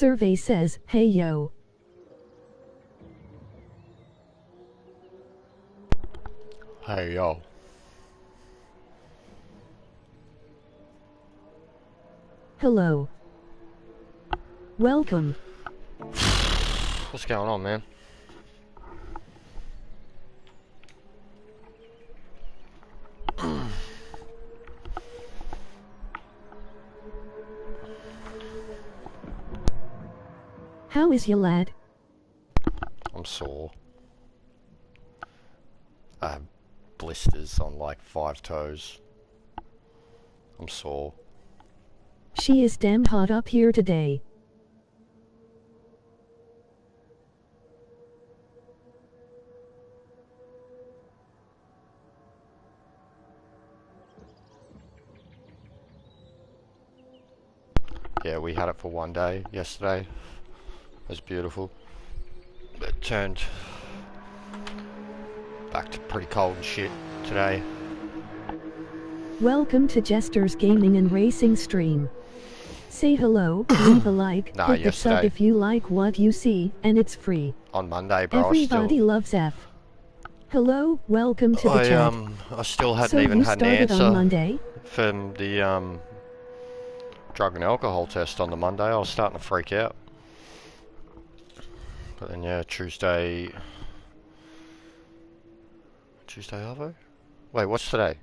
Survey says, hey yo. Hey yo. Hello. Welcome. What's going on, man? How is ya, lad? I'm sore. I have blisters on like 5 toes. I'm sore. She is damn hot up here today. Yeah, we had it for one day yesterday. It was beautiful. It turned back to pretty cold and shit today. Welcome to Jester's Gaming and Racing stream. Say hello, leave a like, Nah, hit the sub if you like what you see, and it's free. On Monday, bro. Everybody loves F. Hello, welcome to the chat. I still hadn't So even you had an started answer on Monday? from the drug and alcohol test on the Monday. I was starting to freak out. But then yeah, Tuesday Arvo? Wait, what's today?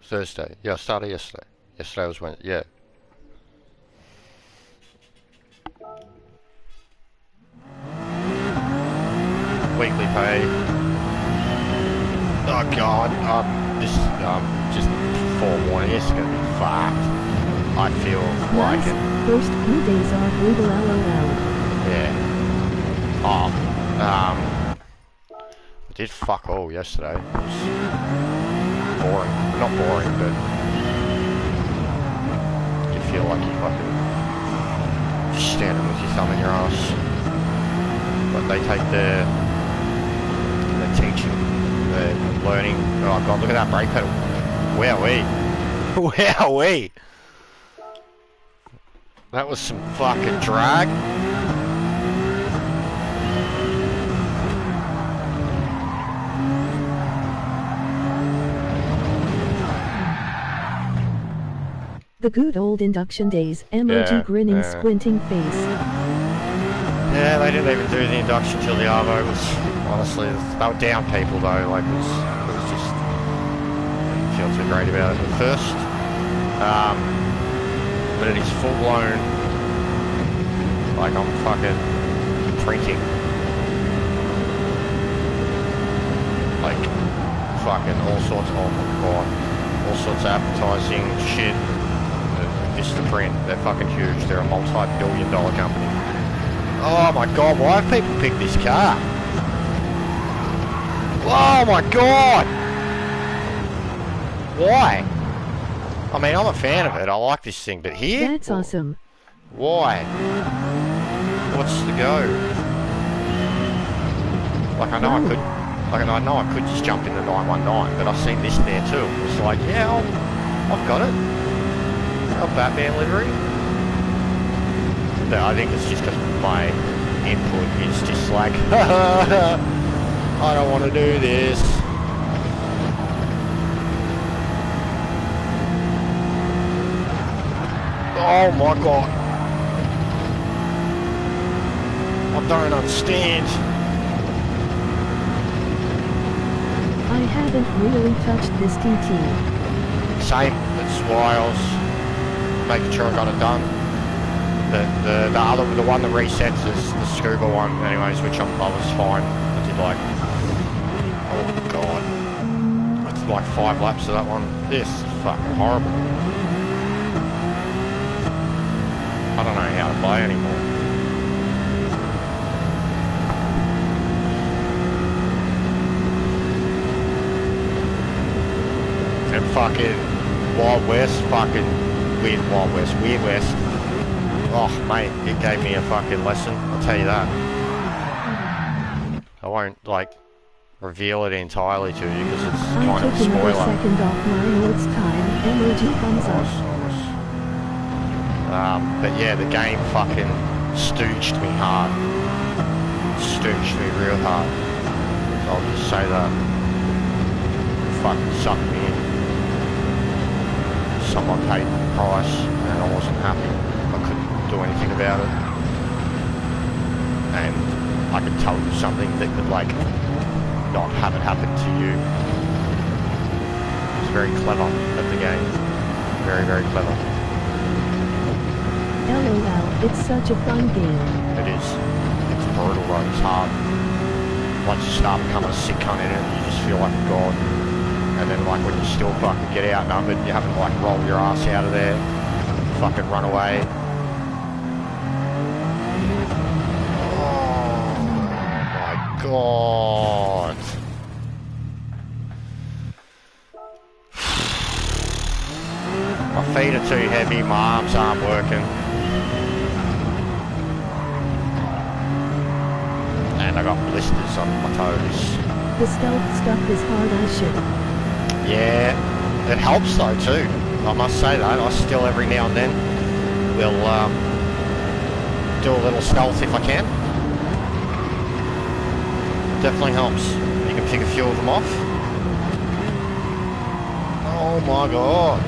Thursday. Yeah, I started yesterday. Yesterday was when, yeah. Weekly pay. Oh god, this just forewarning, it's gonna be fucked. I feel like Nice. it. First few days are brutal, lol. Yeah. Oh, I did fuck all yesterday. It was boring. Not boring, but you feel like you fucking just standing with your thumb in your ass. But they take the teaching, the learning. Oh god, look at that brake pedal. Wowee. Wowee. That was some fucking drag. The good old induction days, emoji Yeah, grinning yeah. squinting face. Yeah, they didn't even do the induction till the Arvo. It was, honestly, they were down people though, like it was just, didn't feel too great about it at first. But it is full blown, like I'm fucking printing. Like, fucking all sorts, oh my god, all sorts of advertising, shit. Vistaprint, they're fucking huge, they're a multi-billion-dollar company. Oh my god, why have people picked this car? Oh my god! Why? I mean, I'm a fan of it, I like this thing, but here? That's awesome. Why? What's the go? Like, I know I could, like, I know I could just jump in the 919, but I've seen this there too. It's like, yeah, I've got it. A Batman livery. But I think it's just because my input is just like, I don't want to do this. Oh my god. I don't understand. I haven't really touched this TT. Same, that's why I was making sure I got it done. The one that resets is the scuba one anyways, which I was fine. I did like, oh god. I did like 5 laps of that one. This is fucking horrible. I don't know how to play anymore. And fucking Wild West, fucking Weird West. Oh mate, it gave me a fucking lesson, I'll tell you that. I won't like reveal it entirely to you because it's kind of a spoiler. I took another second off mine, it's time, emoji thumbs up. Nice. But yeah, the game fucking stooged me hard. Stooged me real hard. So I'll just say that. Fucking sucked me in. Someone paid the price and I wasn't happy. I couldn't do anything about it. And I could tell you something that could like not have it happen to you. It's very clever at the game. Very, very clever. LOL, it's such a fun game. It is. It's brutal though, it's hard. Once you start becoming a sick cunt in it, you just feel like a god. And then like when you still fucking get outnumbered, you have to like roll your ass out of there, fucking run away. Oh my god. My feet are too heavy, my arms aren't working. And I got blisters on my toes. The stealth stuff is hard as shit. Yeah, it helps though too. I must say that. I still every now and then will do a little stealth if I can. Definitely helps. You can pick a few of them off. Oh my god.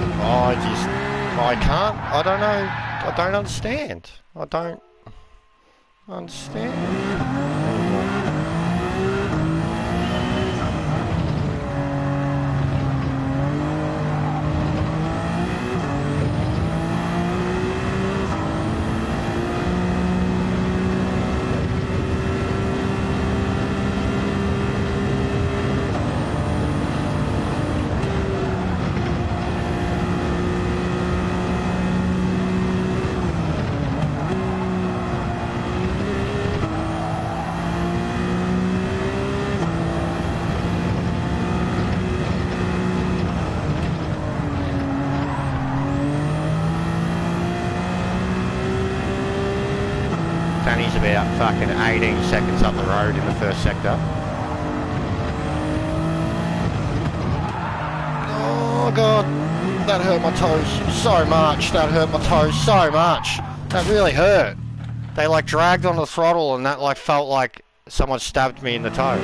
I can't. I don't know. I don't understand. I don't understand anymore. Danny's about fucking 18 seconds up the road in the first sector. Oh god, that hurt my toes so much. That hurt my toes so much. That really hurt. They like dragged on the throttle and that like felt like someone stabbed me in the toe.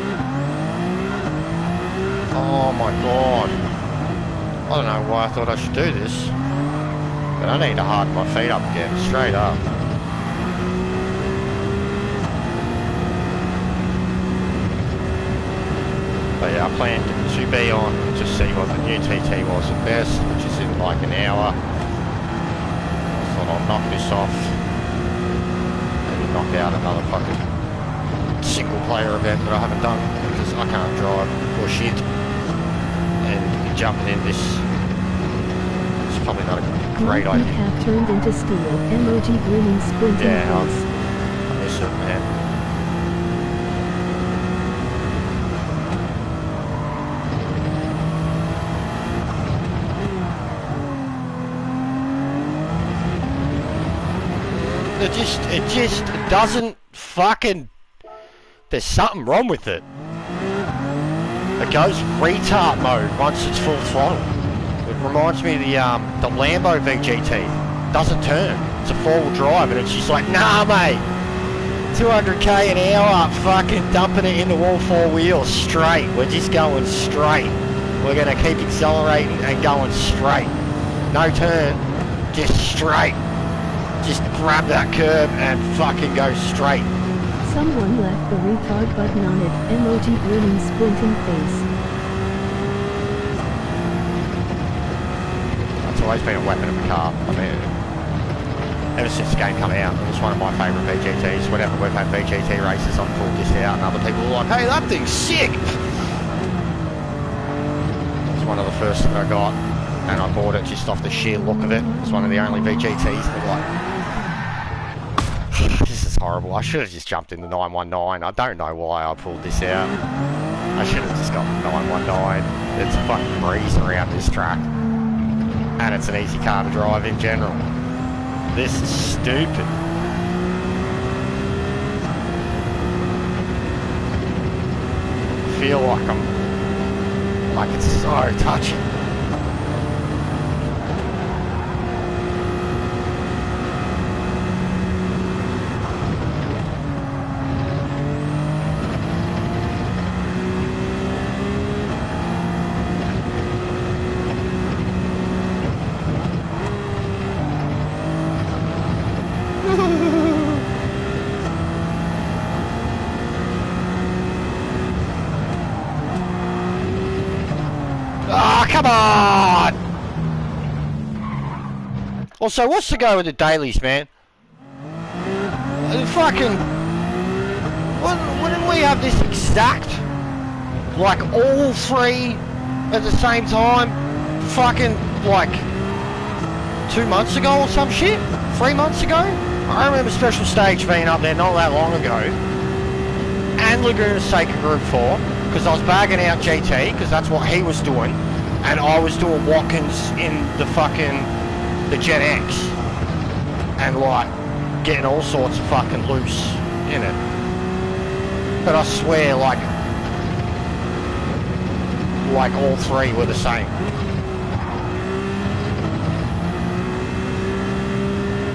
Oh my god. I don't know why I thought I should do this. But I need to harden my feet up again, straight up. But yeah, I planned to be on to see what the new TT was at best, which is in like an hour. I thought I'll knock this off. Maybe knock out another fucking single player event that I haven't done because I can't drive or shit. And jumping in this is probably not a great idea. You have turned into steel, emoji grinning sprinting Yeah, face. I miss it, man. It just doesn't fucking, there's something wrong with it. It goes retard mode once it's full throttle. It reminds me of the Lambo VGT. Doesn't turn. It's a four-wheel drive and it's just like, nah mate, 200k an hour, fucking dumping it into all four wheels straight. We're just going straight. We're gonna keep accelerating and going straight. No turn, just straight. Just grab that curb and fucking go straight. Someone left the retard button on it, emoji grinning sprinting face. It's always been a weapon of the car. I mean, ever since the game came out, it's one of my favourite VGTs. Whenever we've had VGT races, I've pulled this out and other people are like, hey, that thing's sick! It's one of the first that I got, and I bought it just off the sheer look of it. It's one of the only VGTs that like, this is horrible. I should have just jumped in the 919. I don't know why I pulled this out. I should have just got the 919. It's a fucking breeze around this track. And it's an easy car to drive in general. This is stupid. I feel like it's so touchy. Oh, come on! Also, what's the go with the dailies, man? Fucking... Wouldn't we have this exact? Like, all three at the same time? Fucking, like, 2 months ago or some shit? 3 months ago? I remember Special Stage being up there not that long ago. And Laguna Seca Group 4. Because I was bagging out GT, because that's what he was doing. And I was doing Watkins in the fucking... the Jet X. And, like, getting all sorts of fucking loose in it. But I swear, like all three were the same.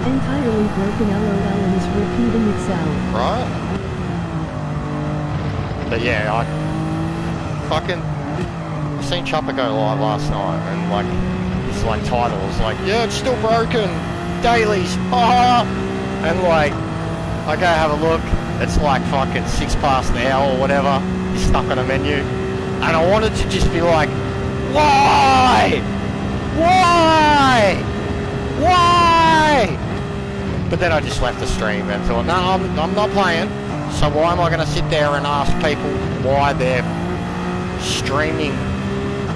Entirely broken LOL and is repeating itself. Right? But yeah, I seen Chopper go live last night, and like his like title was like, yeah, it's still broken, dailies, haha. And like I go have a look, it's like fucking 6 past the hour or whatever. He's stuck on a menu, and I wanted to just be like, why? But then I just left the stream and thought, no, I'm not playing. So why am I going to sit there and ask people why they're streaming?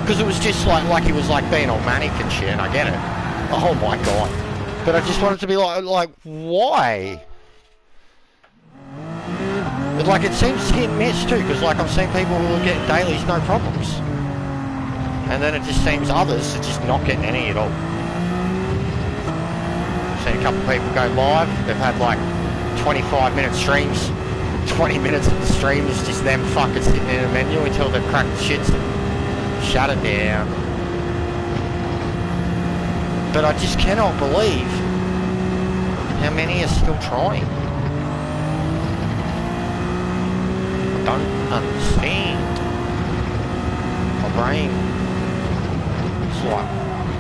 Because it was just like he was like being all manic and shit, and I get it. Oh my god. But I just wanted to be like why? But like it seems hit and miss too, because like I'm seeing people who are getting dailies no problems. And then it just seems others are just not getting any at all. Seen a couple of people go live, they've had like 25-minute streams, 20 minutes of the stream is just them fucking sitting in a menu until they've cracked the shits and shut it down. But I just cannot believe how many are still trying. I don't understand. My brain is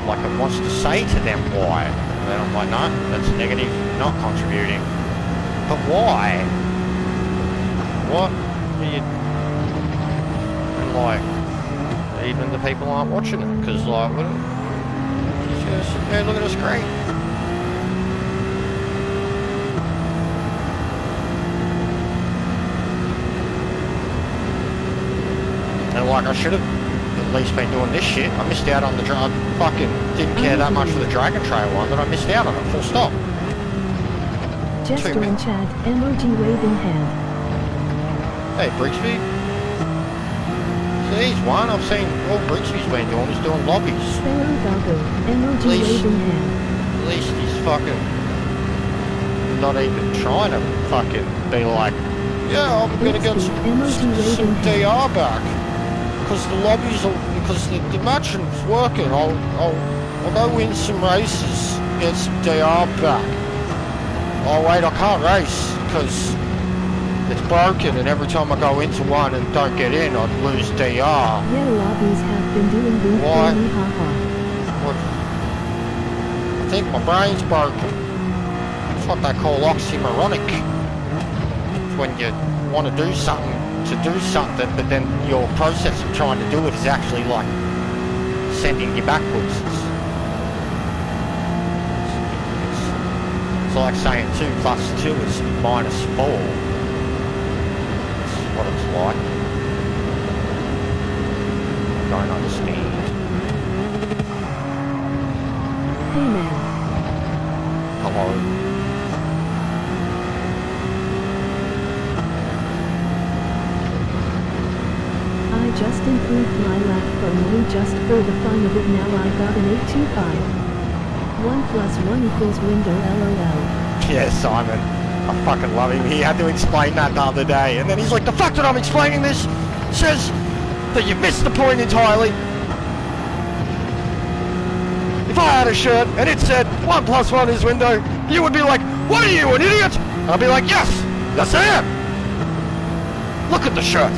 like it wants to say to them why. And then I'm like, no, that's negative, not contributing. But why? What are you... And like, even the people aren't watching it, because like, what... Hey, look at us, great. And like, I should have at least been doing this shit. I missed out on the I fucking didn't care that much for the Dragon Trail one, but I missed out on it, full stop. Jester in chat, emoji waving hand. Hey, Brixby. See, he's one. I've seen all Brixby's been doing is doing lobbies. Sparrow Doggo, emoji waving hand. At least he's fucking not even trying to fucking be like, yeah, I'm gonna get some DR back. Because the lobbies are, because the matching's working. I'll go win some races, get some DR back. Oh wait, I can't race because it's broken, and every time I go into one and don't get in, I'd lose DR. Yeah, lobbies have been doing good for me, haha. I think my brain's broken. It's what they call oxymoronic. It's when you want to do something, but then your process of trying to do it is actually like sending you backwards. It's like saying 2 plus 2 is minus 4. That's what it's like. I don't understand. Hey man. Hello. I just improved my lap phone just for the fun of it. Now I got an 825. 1 plus 1 equals window LOL. Yeah, Simon. I fucking love him. He had to explain that the other day. And then he's like, the fact that I'm explaining this says that you missed the point entirely. If I had a shirt and it said 1 plus 1 is window, you would be like, what are you, an idiot? And I'd be like, yes, yes I am. Look at the shirt.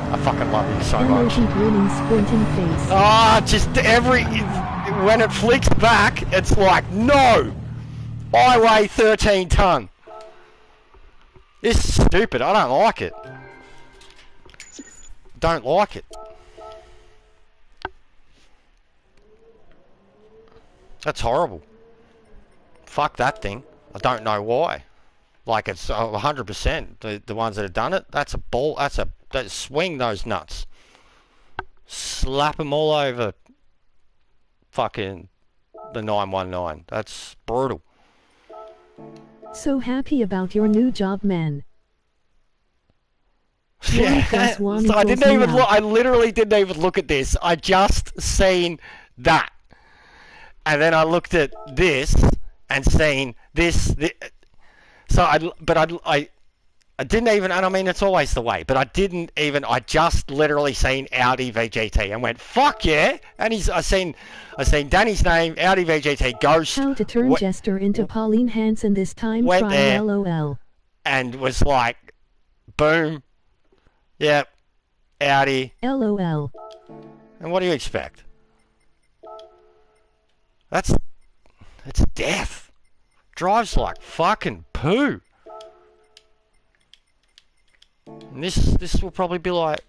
I fucking love you so much. Grinning, squinting face. Ah, just when it flicks back, it's like, no! I weigh 13 ton. This is stupid, I don't like it. Don't like it. That's horrible. Fuck that thing. I don't know why. Like, it's 100%. The ones that have done it, that's a ball. Swing those nuts. Slap them all over fucking the 919. That's brutal. So happy about your new job, man. Yeah, so I didn't even look. I literally didn't even look at this. I just seen that, and then I looked at this and seen this. So I didn't even, and I mean it's always the way, but I didn't even. I just literally seen Audi VGT and went fuck yeah, and I seen Danny's name, Audi VGT Ghost. How to turn Jester into Pauline Hanson this time? Went try there, LOL. And was like, boom. Yep, Audi. LOL. And what do you expect? It's death. Drives like fucking poo. And this will probably be like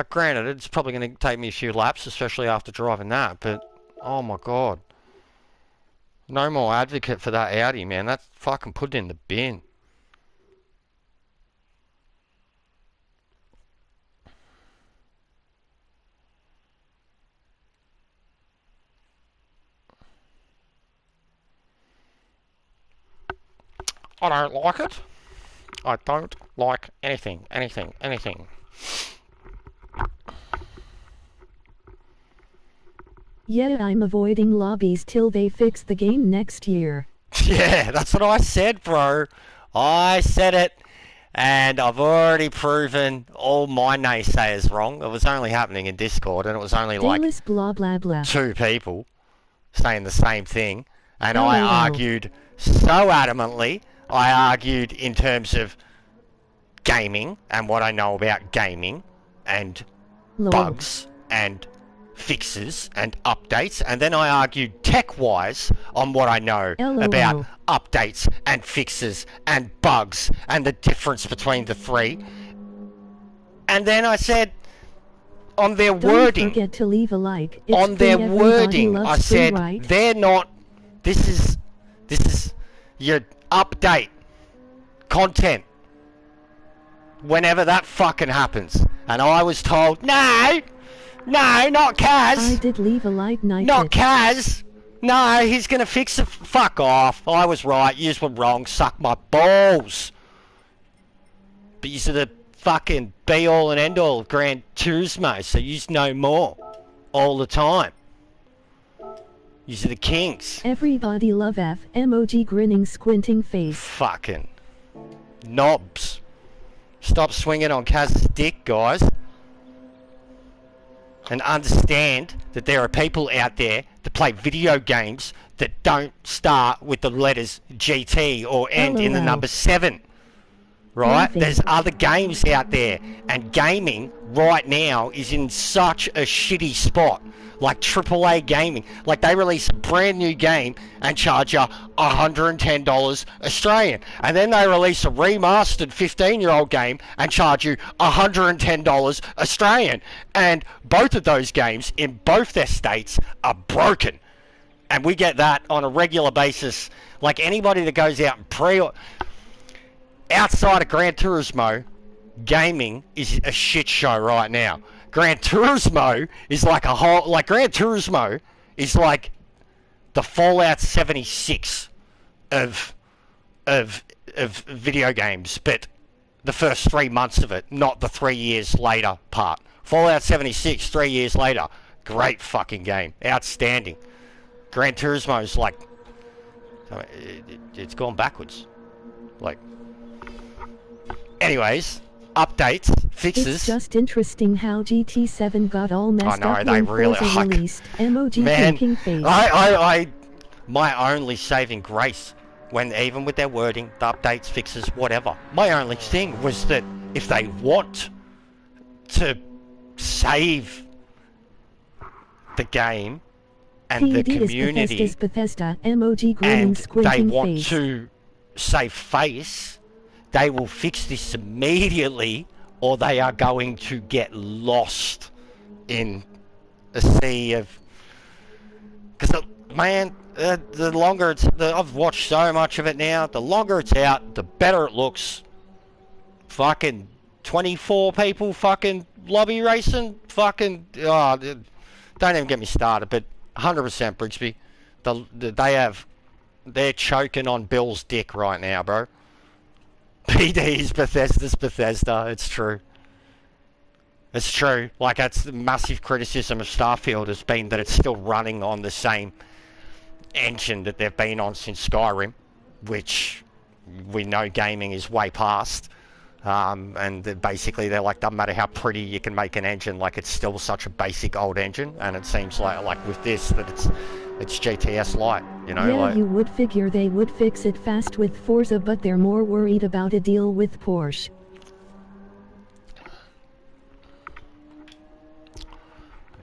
granted, it's probably going to take me a few laps, especially after driving that, but oh my god. No more advocate for that Audi, man. That's fucking put it in the bin. I don't like it. I don't like anything. Yeah, I'm avoiding lobbies till they fix the game next year. Yeah, that's what I said, bro. I said it, and I've already proven all my naysayers wrong. It was only happening in Discord, and it was only like blah, blah, blah. 2 people saying the same thing, and I argued so adamantly. I argued in terms of gaming and what I know about gaming and bugs and fixes and updates, and then I argued tech-wise on what I know about updates and fixes and bugs and the difference between the three. And then I said on their wording, don't forget to leave a like. On their wording, I said they're not. This is your update content whenever that fucking happens, and I was told no, not Kaz. I did leave a like, not Kaz. No, he's gonna fix it. Fuck off. I was right. You were wrong. Suck my balls. But you are the fucking be all and end all of Gran Turismo, so you know more all the time. You are the kings. Everybody love F. Emoji grinning squinting face. Fucking knobs. Stop swinging on Kaz's dick, guys. And understand that there are people out there that play video games that don't start with the letters GT or end in the number 7. Right? There's other games out there, and gaming right now is in such a shitty spot. Like AAA gaming, like they release a brand new game and charge you $110 Australian, and then they release a remastered 15-year-old game and charge you $110 Australian, and both of those games in both their states are broken, and we get that on a regular basis. Like anybody that goes out and outside of Gran Turismo, gaming is a shit show right now. Gran Turismo is like Gran Turismo is like the Fallout 76 of video games, but the first 3 months of it, not the 3 years later part. Fallout 76, 3 years later, great fucking game, outstanding. Gran Turismo is like, it's gone backwards. Like, anyways. Updates, fixes. It's just interesting how GT7 got all messed up when Forza released. Emoji thinking face. My only saving grace, when even with their wording, the updates, fixes, whatever, my only thing was that if they want to save the game and the community, Bethesda, emoji grinning, and they want face. to save face, they will fix this immediately, or they are going to get lost in a sea of... Because Man, the longer I've watched so much of it now, the longer it's out, the better it looks. Fucking 24 people fucking lobby racing, fucking, oh, don't even get me started, but 100% Brigsby, they're choking on Bill's dick right now, bro. PD is Bethesda's Bethesda, it's true. It's true, like that's the massive criticism of Starfield has been that it's still running on the same engine that they've been on since Skyrim, which we know gaming is way past. And basically they're like, doesn't matter how pretty you can make an engine, like it's still such a basic old engine, and it seems like with this that it's GTS Lite, you know. Yeah, like, you would figure they would fix it fast with Forza, but they're more worried about a deal with Porsche.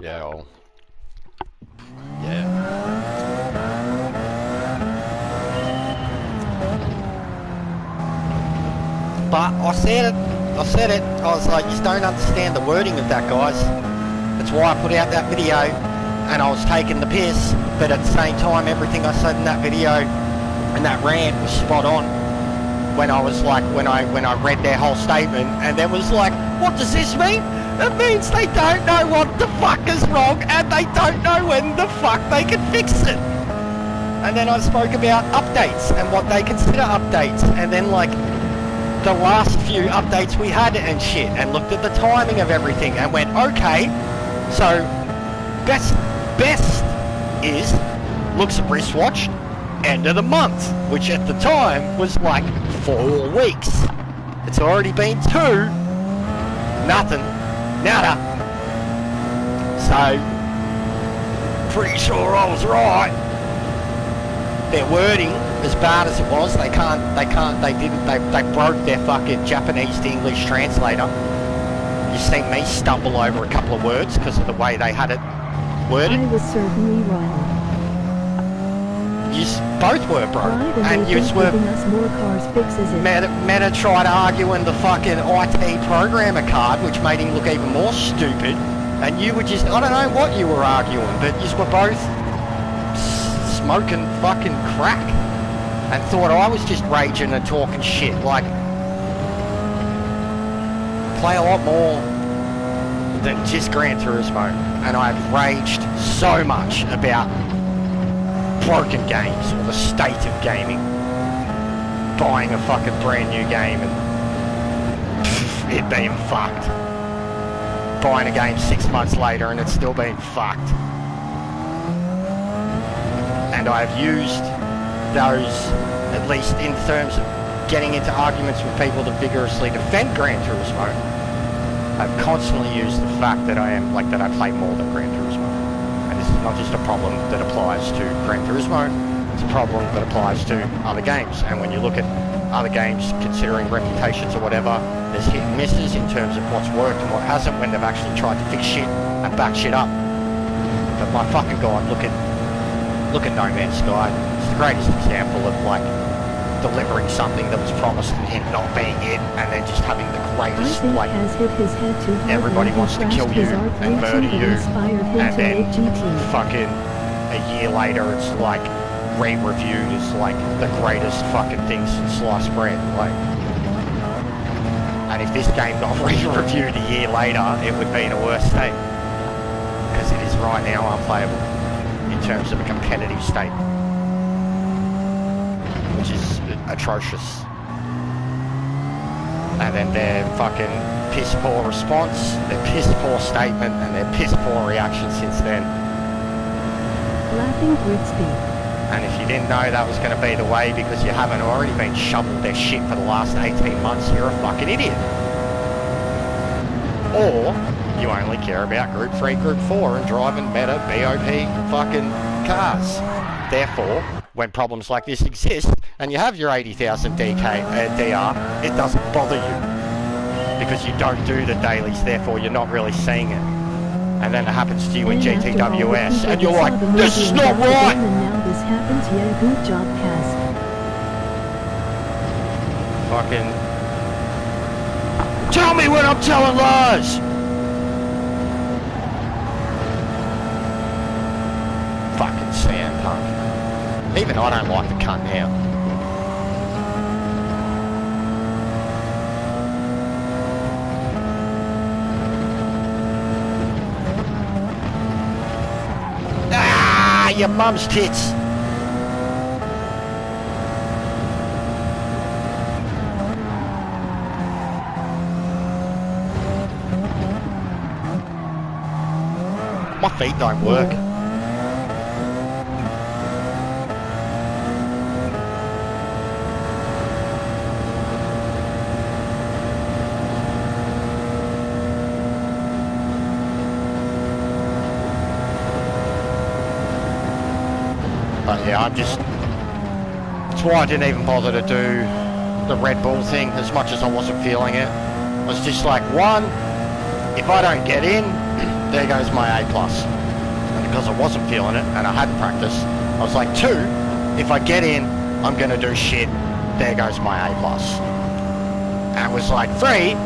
Yeah, well, yeah. But I said it, I was like, you don't understand the wording of that, guys. That's why I put out that video, and I was taking the piss, but at the same time, everything I said in that video and that rant was spot on. When I was like, when I read their whole statement, and then was like, what does this mean? It means they don't know what the fuck is wrong, and they don't know when the fuck they can fix it. And then I spoke about updates and what they consider updates, and then like the last few updates we had and shit, and looked at the timing of everything and went, okay, so best is looks at wristwatch, end of the month, which at the time was like 4 weeks. It's already been 2, nothing, nada. So pretty sure I was right. Their wording, as bad as it was, they broke their fucking Japanese to English translator. You seen me stumble over a couple of words because of the way they had it worded. I was certainly wrong. You both were, bro. Right, and you were giving us more cars fixes it. Meta tried arguing the fucking IT programmer card, which made him look even more stupid. And you were just, I don't know what you were arguing, but you were both smoking fucking crack and thought I was just raging and talking shit. Like, play a lot more than just Gran Turismo, and I've raged so much about broken games or the state of gaming, buying a fucking brand new game and it being fucked, buying a game 6 months later and it's still being fucked. And I've used those, at least in terms of getting into arguments with people to vigorously defend Gran Turismo, I've constantly used the fact that that I play more than Gran Turismo. And this is not just a problem that applies to Gran Turismo, it's a problem that applies to other games. And when you look at other games, considering reputations or whatever, there's hit and misses in terms of what's worked and what hasn't when they've actually tried to fix shit and back shit up. But my fucking god, look at No Man's Sky. It's the greatest example of like delivering something that was promised and it not being it, and then just having the greatest, like, everybody wants to kill you and murder you, and then fucking a year later it's like re-reviewed as like the greatest fucking thing since sliced bread. Like, and if this game got re-reviewed a year later, it would be in a worse state, because it is right now unplayable in terms of a competitive state, which is atrocious. And then their fucking piss poor response, their piss poor statement, and their piss poor reaction since then. Laughing Grigsby. And if you didn't know that was going to be the way because you haven't already been shoveled their shit for the last 18 months, you're a fucking idiot. Or you only care about Group 3, Group 4 and driving meta BOP fucking cars. Therefore, when problems like this exist and you have your 80,000 DR, it doesn't bother you because you don't do the dailies, therefore you're not really seeing it. And then it happens to you in GTWS and you're like, this is not right! And now this happens, yeah, good job, Cass. Fucking... Tell me when I'm telling lies! Fucking Sam Punk. Even I don't like the cunt now. Ah, your mum's tits. My feet don't work. But yeah, I'm just... That's why I didn't even bother to do the Red Bull thing as much as I wasn't feeling it. I was just like, one, if I don't get in, there goes my A+. And because I wasn't feeling it and I hadn't practiced, I was like, two, if I get in, I'm going to do shit. There goes my A+. And it was like, three,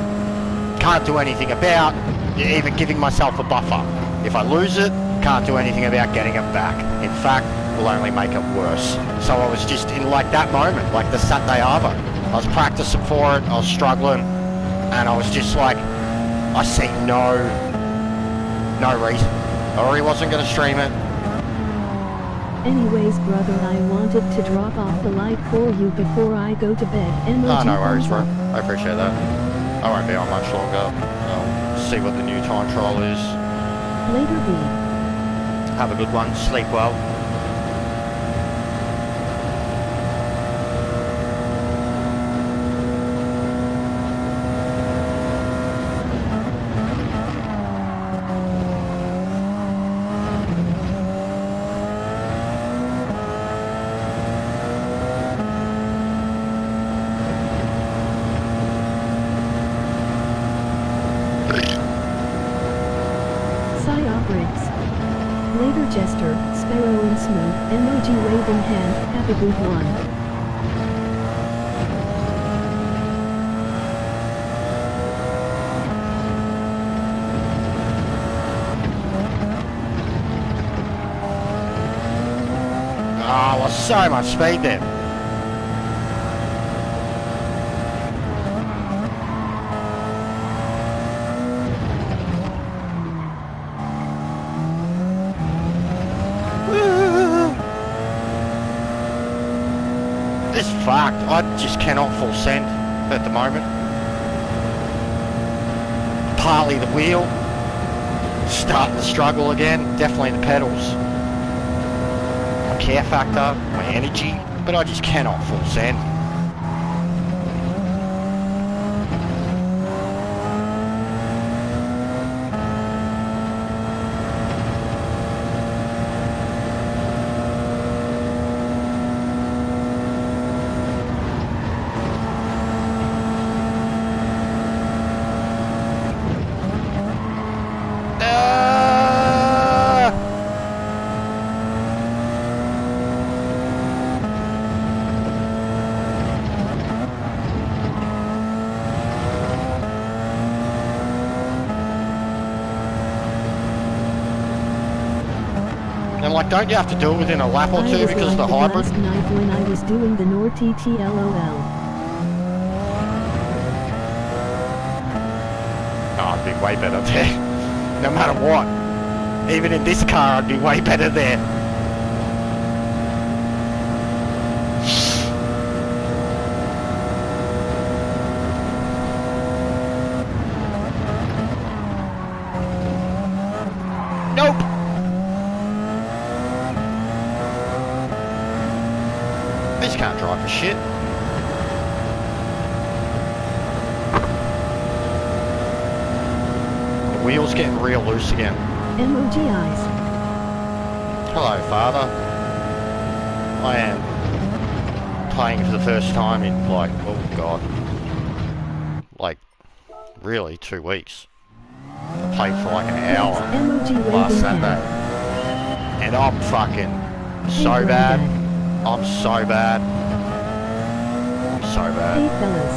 can't do anything about even giving myself a buffer. If I lose it, can't do anything about getting it back. In fact, will only make it worse. So I was just in like that moment, like the Saturday Arvo. I was practicing for it, I was struggling, and I was just like, I see no reason. I already wasn't going to stream it. Anyways, brother, I wanted to drop off the light for you before I go to bed. Oh, no worries, bro. I appreciate that. I won't be on much longer. I'll see what the new time trial is. Later, B. Have a good one. Sleep well. Later, Jester, Sparrow and Smooth, emoji waving hand, have a good one. Oh, well, so much speed there. This fucked. I just cannot full send at the moment. Partly the wheel. Starting to struggle again. Definitely the pedals. My care factor, my energy, but I just cannot full send. And like, don't you have to do it within a lap or two because of the hybrid? Last night when I was doing the Nord TTLOL. Oh, I'd be way better there. No matter what. Even in this car, I'd be way better there. Nope. This can't drive for shit. The wheel's getting real loose again. Emoji eyes. Hello, Father. I am playing for the first time in like, oh god, like really 2 weeks. I played for like an hour last Sunday. And I'm fucking so bad. I'm so bad. I'm so bad. Hey fellas.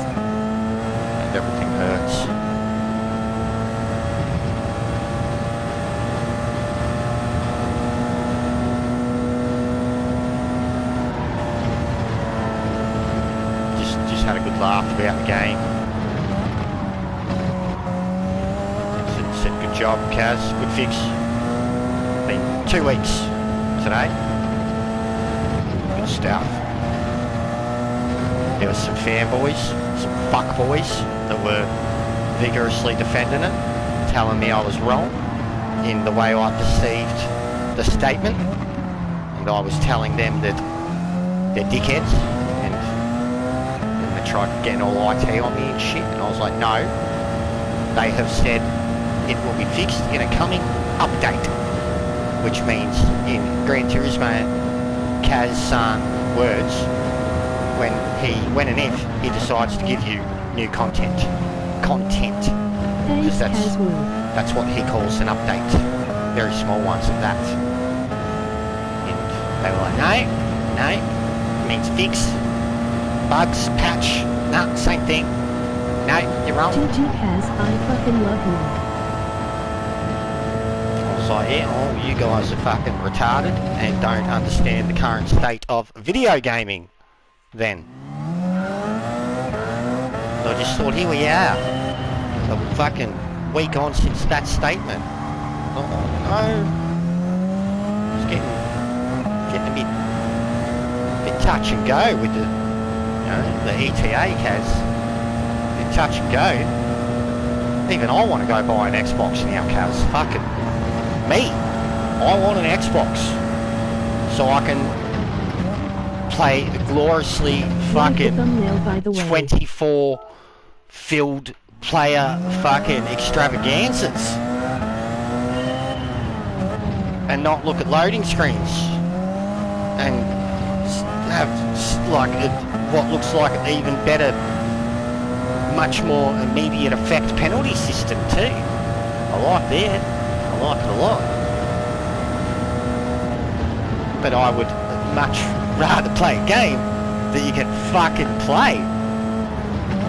And everything hurts. about the game. Said good job, Kaz, good fix. Been 2 weeks today. Good stuff. There was some fanboys, some fuckboys that were vigorously defending it, telling me I was wrong in the way I perceived the statement, and I was telling them that they're dickheads, and they tried getting all IT on me and shit, and I was like, no, they have said it will be fixed in a coming update, which means in Gran Turismo, Kaz's words, when and if he decides to give you new content, because that's what he calls an update, very small ones at that. And they were like, no, it means fix, bugs, patch, no, same thing. No, you're wrong. GG Kaz, I fucking love you. I was like, yeah, oh, you guys are fucking retarded and don't understand the current state of video gaming then. So I just thought, here we are, a fucking week on since that statement. Oh no, it's getting a bit touch and go with the, the ETA Kaz. A bit touch and go. Even I want to go buy an Xbox now, Kaz. Fucking me. I want an Xbox so I can play gloriously fucking 24 filled player fucking extravaganzas and not look at loading screens and have like what looks like an even better, much more immediate effect penalty system too. I like that. I like it a lot. But I would much rather play a game that you can fucking play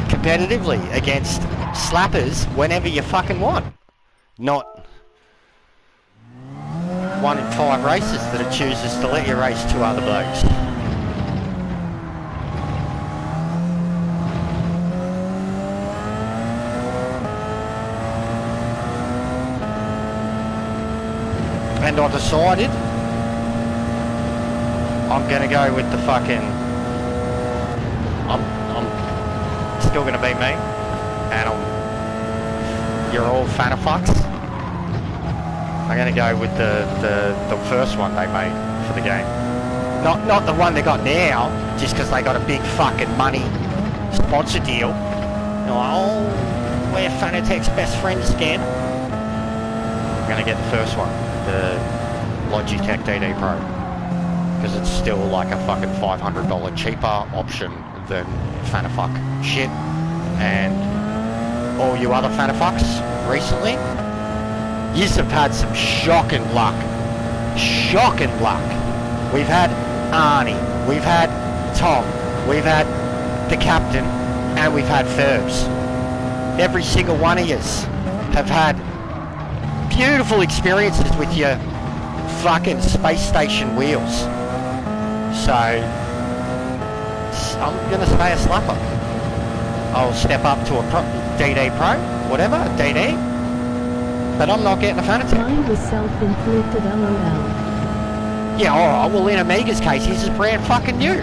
competitively against slappers whenever you fucking want. Not 1 in 5 races that it chooses to let you race 2 other blokes. And I decided I'm gonna go with the fucking, I'm still gonna be me, and you're all fan of fucks. I'm gonna go with the first one they made for the game. Not the one they got now, just because they got a big fucking money sponsor deal. They're like, oh, we're Fanatec's best friends again. I'm gonna get the first one, the Logitech DD Pro, because it's still like a fucking $500 cheaper option than Fanafuck shit. And all you other Fanafucks recently, you have had some shocking luck. Shocking luck. We've had Arnie, we've had Tom, we've had the captain, and we've had Ferbs. Every single one of yous have had beautiful experiences with your fucking space station wheels. So I'm gonna say a slapper. I'll step up to a DD Pro, whatever, DD. But I'm not getting a Fanatec. Mine was self-inflicted, LOL. Yeah, alright, well in Amiga's case, his is brand fucking new.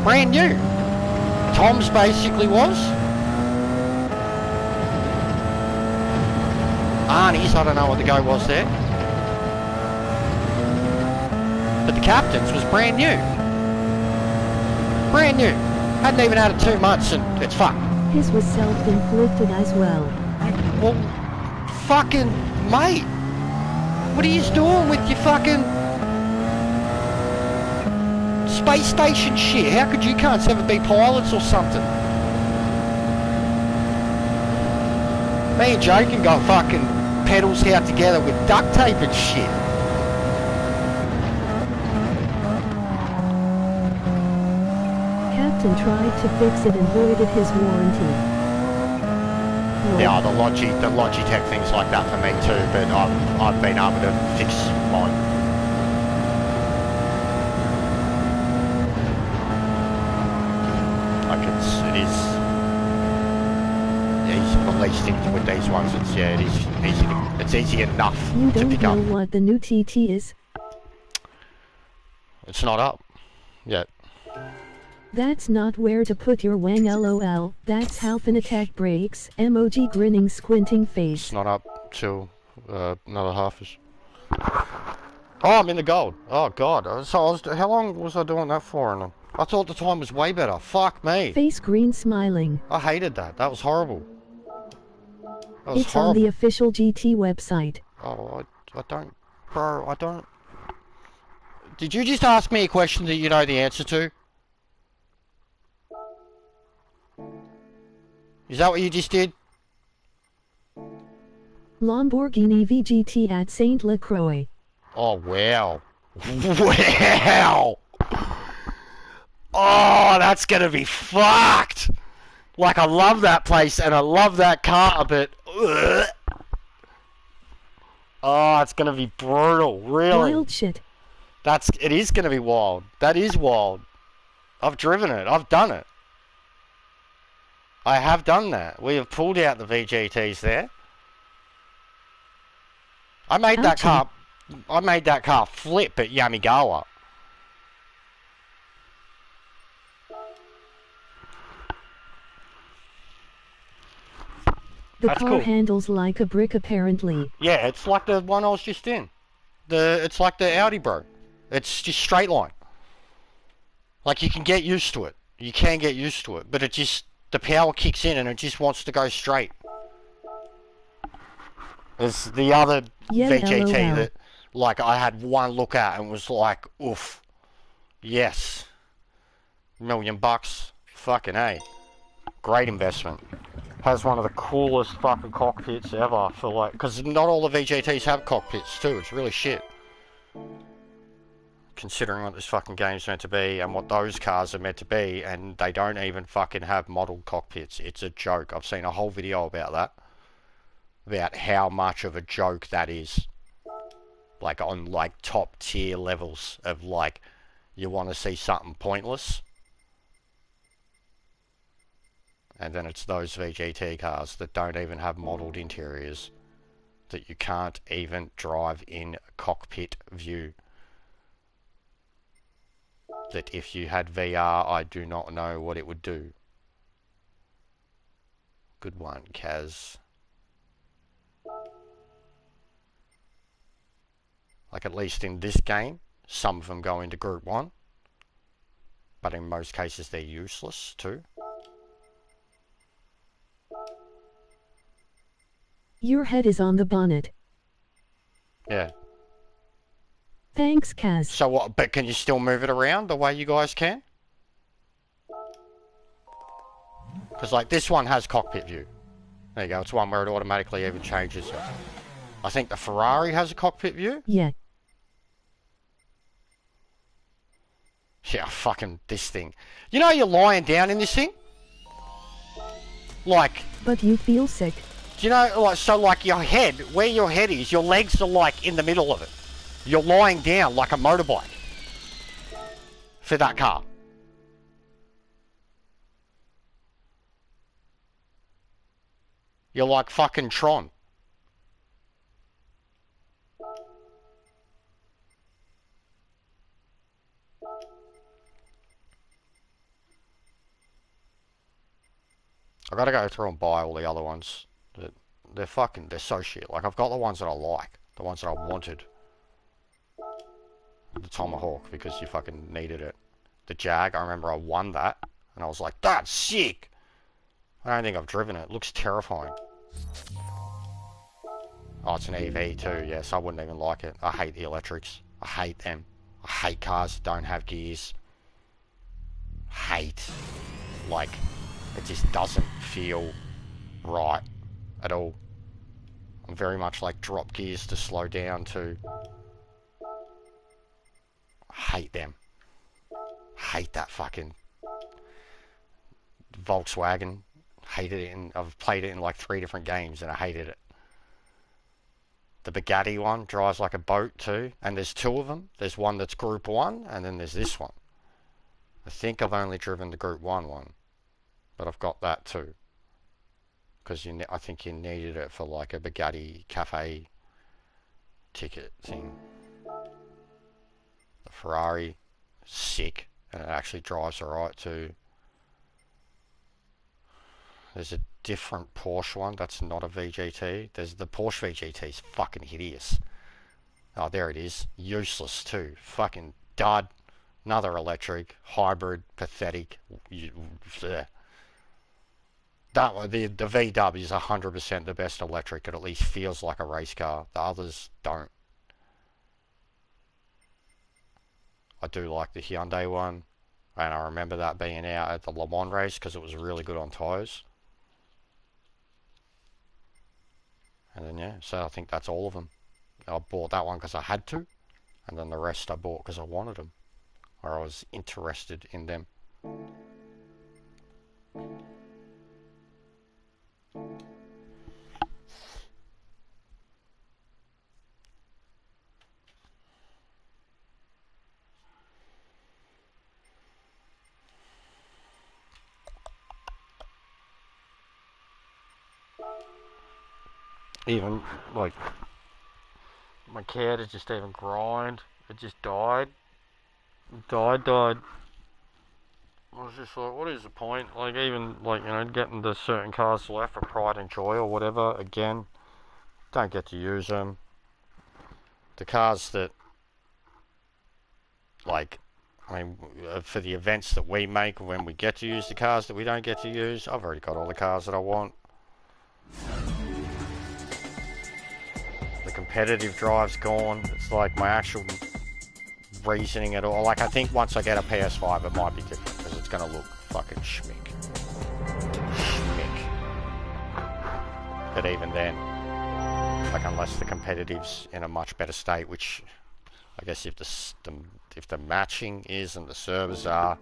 Brand new. Tom's basically was. Arnie's, I don't know what the go was there. But the captain's was brand new. Brand new. Hadn't even had it 2 months and it's fucked. His was self-inflicted as well. Well, fucking mate. What are you doing with your fucking space station shit? How could you cunts ever be pilots or something? Me and Joe can got fucking pedals out together with duct tape and shit. Captain tried to fix it and voided his warranty. Yeah, the Logitech things like that for me too, but I've been able to fix mine. I can see. it is easy to release things with these ones. It's it is easy. It's easy enough You to don't pick know up. what the new TT is? It's not up yet. That's not where to put your wang lol. That's how Finatek breaks. Emoji grinning squinting face. It's not up till another half is. Oh, I'm in the gold. Oh god. So how long was I doing that for? And I thought the time was way better. Fuck me. Face green smiling. I hated that. That was horrible. That was It's horrible. on the official GT website. Oh, I don't, bro. I don't. Did you just ask me a question that you know the answer to? Is that what you just did? Lamborghini VGT at Saint Lacroix. Oh, wow. Wow! Oh, that's gonna be fucked! Like, I love that place and I love that car, but... Ugh. Oh, it's gonna be brutal, really. Wild shit. It is gonna be wild. That is wild. I've driven it. I've done it. I have done that. We have pulled out the VGTs there. I made that car flip at Yamigawa. The That's car cool. handles like a brick apparently. Yeah, it's like the one I was just in. It's like the Audi, bro. It's just straight line. Like, you can get used to it. You can get used to it, but the power kicks in and it just wants to go straight. There's the other VGT LOL. that, like, I had one look at and was like, oof. Yes. $1 million. Fucking A. Great investment. Has one of the coolest fucking cockpits ever for, like, because not all the VGTs have cockpits too. It's really shit. Considering what this fucking game's meant to be and what those cars are meant to be, and they don't even fucking have modelled cockpits. It's a joke. I've seen a whole video about that. About how much of a joke that is. Like, on, like, top tier levels of, like, you want to see something pointless. And then it's those VGT cars that don't even have modelled interiors. That you can't even drive in cockpit view. That if you had VR, I do not know what it would do. Good one, Kaz. Like, at least in this game, some of them go into Group 1. But in most cases, they're useless too. Your head is on the bonnet. Yeah. Thanks, Kaz. So what, but can you still move it around the way you guys can? Because, like, this one has cockpit view. There you go, it's one where it automatically even changes it. I think the Ferrari has a cockpit view. Yeah. Yeah, fucking this thing. You know you're lying down in this thing? Like... But you feel sick. Do you know, like, so, like, your head, where your head is, your legs are, like, in the middle of it. You're lying down like a motorbike. For that car. You're like fucking Tron. I gotta go through and buy all the other ones. They're so shit. Like, I've got the ones that I like. The ones that I wanted. The Tomahawk, because you fucking needed it. The Jag, I remember I won that. And I was like, that's sick! I don't think I've driven it. It looks terrifying. Oh, it's an EV too. Yes, I wouldn't even like it. I hate the electrics. I hate them. I hate cars that don't have gears. Hate. Like, it just doesn't feel right at all. I'm very much like drop gears to slow down too. Hate them. Hate that fucking Volkswagen. Hated it. I've played it in like 3 different games and I hated it. The Bugatti one drives like a boat too, and there's 2 of them. There's one that's Group 1, and then there's this one. I think I've only driven the Group 1 one, but I've got that too. Because I think you needed it for like a Bugatti Cafe ticket thing. The Ferrari, sick, and it actually drives alright too. There's a different Porsche one that's not a VGT. There's the Porsche VGT is fucking hideous. Oh, there it is. Useless too. Fucking dud. Another electric, hybrid, pathetic. That the VW is 100% the best electric. It at least feels like a race car. The others don't. I do like the Hyundai one, and I remember that being out at the Le Mans race because it was really good on tyres. And then yeah, so I think that's all of them. I bought that one because I had to, and then the rest I bought because I wanted them, or I was interested in them. Even like my cat has just even grind. It just died. Died. I was just like, what is the point? Like, even like, you know, getting the certain cars left for pride and joy or whatever. Again, don't get to use them. The cars that, like, I mean, for the events that we make, when we get to use the cars that we don't get to use, I've already got all the cars that I want. The competitive drive's gone. It's like my actual reasoning at all. Like, I think once I get a PS5, it might be different because it's going to look fucking schmick. But even then, like, unless the competitive's in a much better state, which I guess if the matching is and the servers are,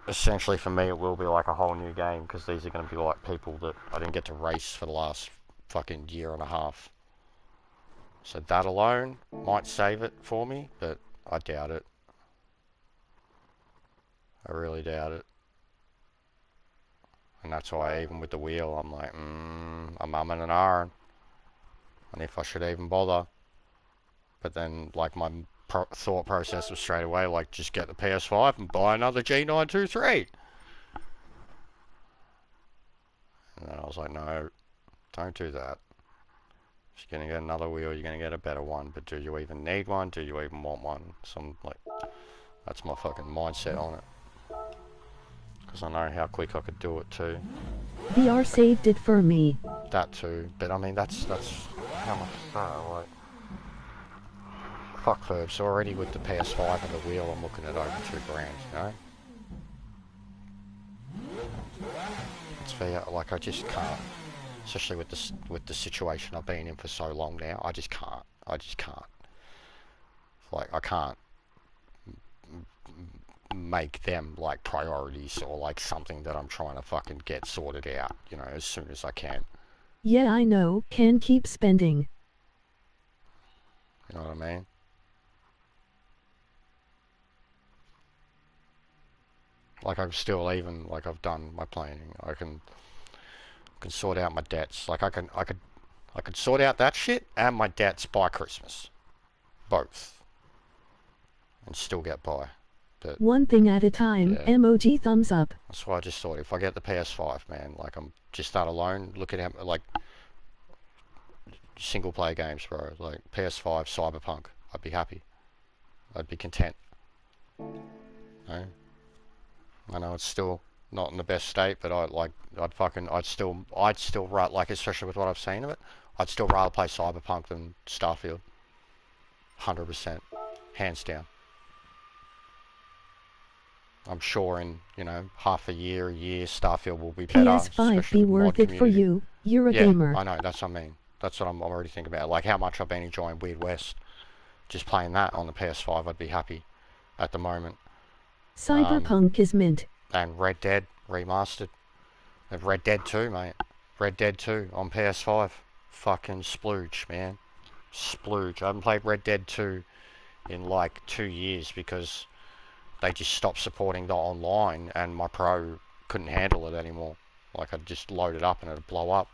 essentially for me it will be like a whole new game because these are going to be like people that I didn't get to race for the last fucking year and a half. So that alone might save it for me, but I doubt it. I really doubt it. And that's why even with the wheel, I'm like, I'm umming and ahhing. And if I should even bother. But then, like, my thought process was straight away, like, just get the PS5 and buy another G923. And then I was like, no, don't do that. If you're going to get another wheel, you're going to get a better one. But do you even need one? Do you even want one? So I'm like, that's my fucking mindset on it. Because I know how quick I could do it too. VR saved it for me. That too. But I mean, that's how much is that? Like, fuck verbs. So already with the PS5 and the wheel, I'm looking at over $2,000, you know? It's fair. Like, I just can't. Especially with the situation I've been in for so long now, I just can't. Like, I can't make them like priorities or like something that I'm trying to fucking get sorted out, you know, as soon as I can. Yeah, I know. Can keep spending. You know what I mean? Like, I'm still even like I've done my planning. I can sort out my debts. Like I could sort out that shit and my debts by Christmas, both, and still get by. But one thing at a time. Yeah. Emoji thumbs up. That's why I just thought if I get the PS5, man, like I'm just that alone. Look at like single player games, bro. Like PS5, Cyberpunk. I'd be happy. I'd be content. No? I know it's still not in the best state, but I'd still write, like, especially with what I've seen of it, I'd still rather play Cyberpunk than Starfield. 100%. Hands down. I'm sure in, you know, half a year, Starfield will be better. PS5 be worth it for you. You're a gamer. I know, that's what I mean. That's what I'm already thinking about. Like how much I've been enjoying Weird West. Just playing that on the PS5, I'd be happy at the moment. Cyberpunk is mint. And Red Dead Remastered. And Red Dead 2, mate. Red Dead 2 on PS5. Fucking splooge, man. Splooge. I haven't played Red Dead 2 in like 2 years because they just stopped supporting the online, and my Pro couldn't handle it anymore. Like, I'd just load it up and it'd blow up.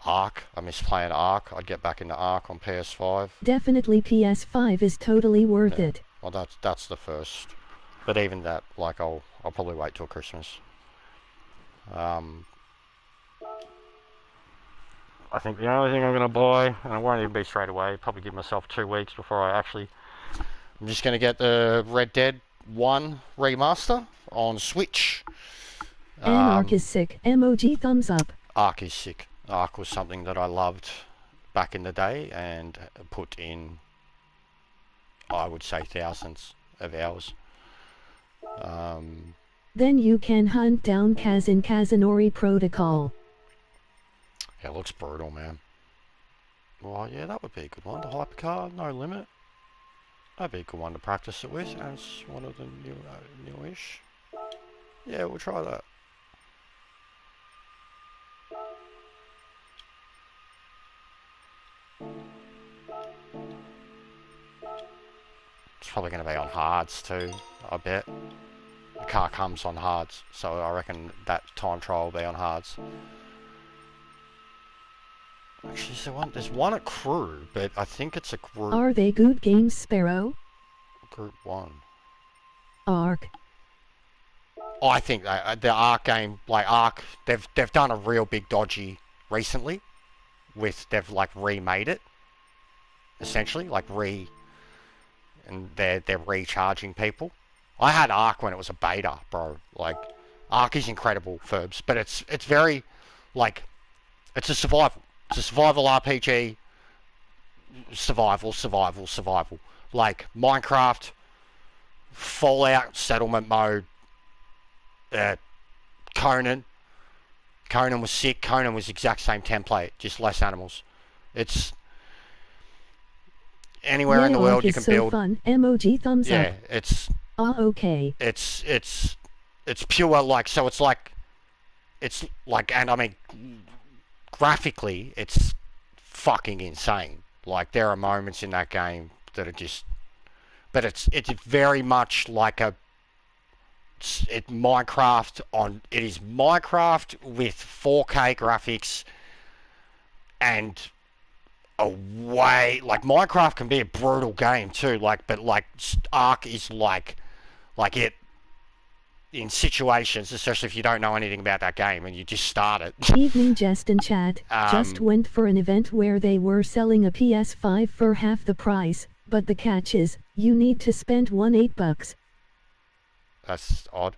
Ark, I miss playing Ark. I'd get back into Ark on PS5. Definitely PS5 is totally worth it. Well, that's the first. But even that, like, I'll probably wait till Christmas. I think the only thing I'm going to buy, and it won't even be straight away, probably give myself 2 weeks before I actually... I'm just going to get the Red Dead 1 remaster on Switch. And Ark is sick. MOG thumbs up. Ark is sick. Ark was something that I loved back in the day and put in, I would say, thousands of hours. Then you can hunt down Kaz in Kazanori Protocol. Yeah, it looks brutal, man. Well, yeah, that would be a good one. The Hypercar, No Limit. That'd be a good one to practice it with as one of the newish. Yeah, we'll try that. It's probably going to be on hards too, I bet. The car comes on hards, so I reckon that time trial will be on hards. Actually, there's one at Crew, but I think it's a group. Are they good games, Sparrow? Group 1. Ark. Oh, I think the Ark game, like Ark, they've done a real big dodgy recently. They've like remade it, essentially, like and they're recharging people. I had Ark when it was a beta, bro. Like, Ark is incredible, Ferbs, but it's very, like, it's a survival. It's a survival RPG. Survival. Like, Minecraft, Fallout, settlement mode, Conan. Conan was sick. Conan was the exact same template, just less animals. It's anywhere in the world you can build. Fun. MOG thumbs up. Yeah, it's okay. It's pure, like, so it's like, and I mean, graphically, it's fucking insane. Like, there are moments in that game that are just, but it's very much like it is Minecraft with 4K graphics and a way, like, Minecraft can be a brutal game too, like, but like Ark is like it in situations, especially if you don't know anything about that game and you just start it. Evening Jest and Chat. Just went for an event where they were selling a PS5 for half the price, but the catch is, you need to spend $8. That's odd.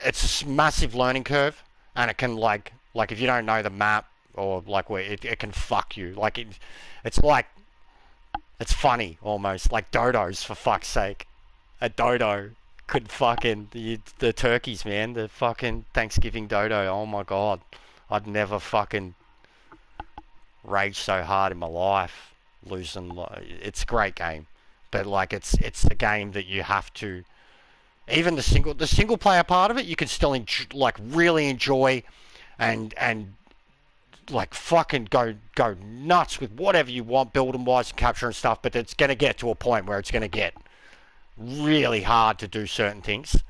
It's a massive learning curve, and it can, like if you don't know the map, or like where it can fuck you. Like, it's it's funny almost, like dodos, for fuck's sake. A dodo could fucking the turkeys, man. The fucking Thanksgiving dodo. Oh my god, I'd never fucking rage so hard in my life losing. It's a great game, but like it's a game that you have to. Even the single player part of it, you can still really enjoy, and like fucking go nuts with whatever you want, building wise and capture and stuff. But it's gonna get to a point where it's gonna get really hard to do certain things.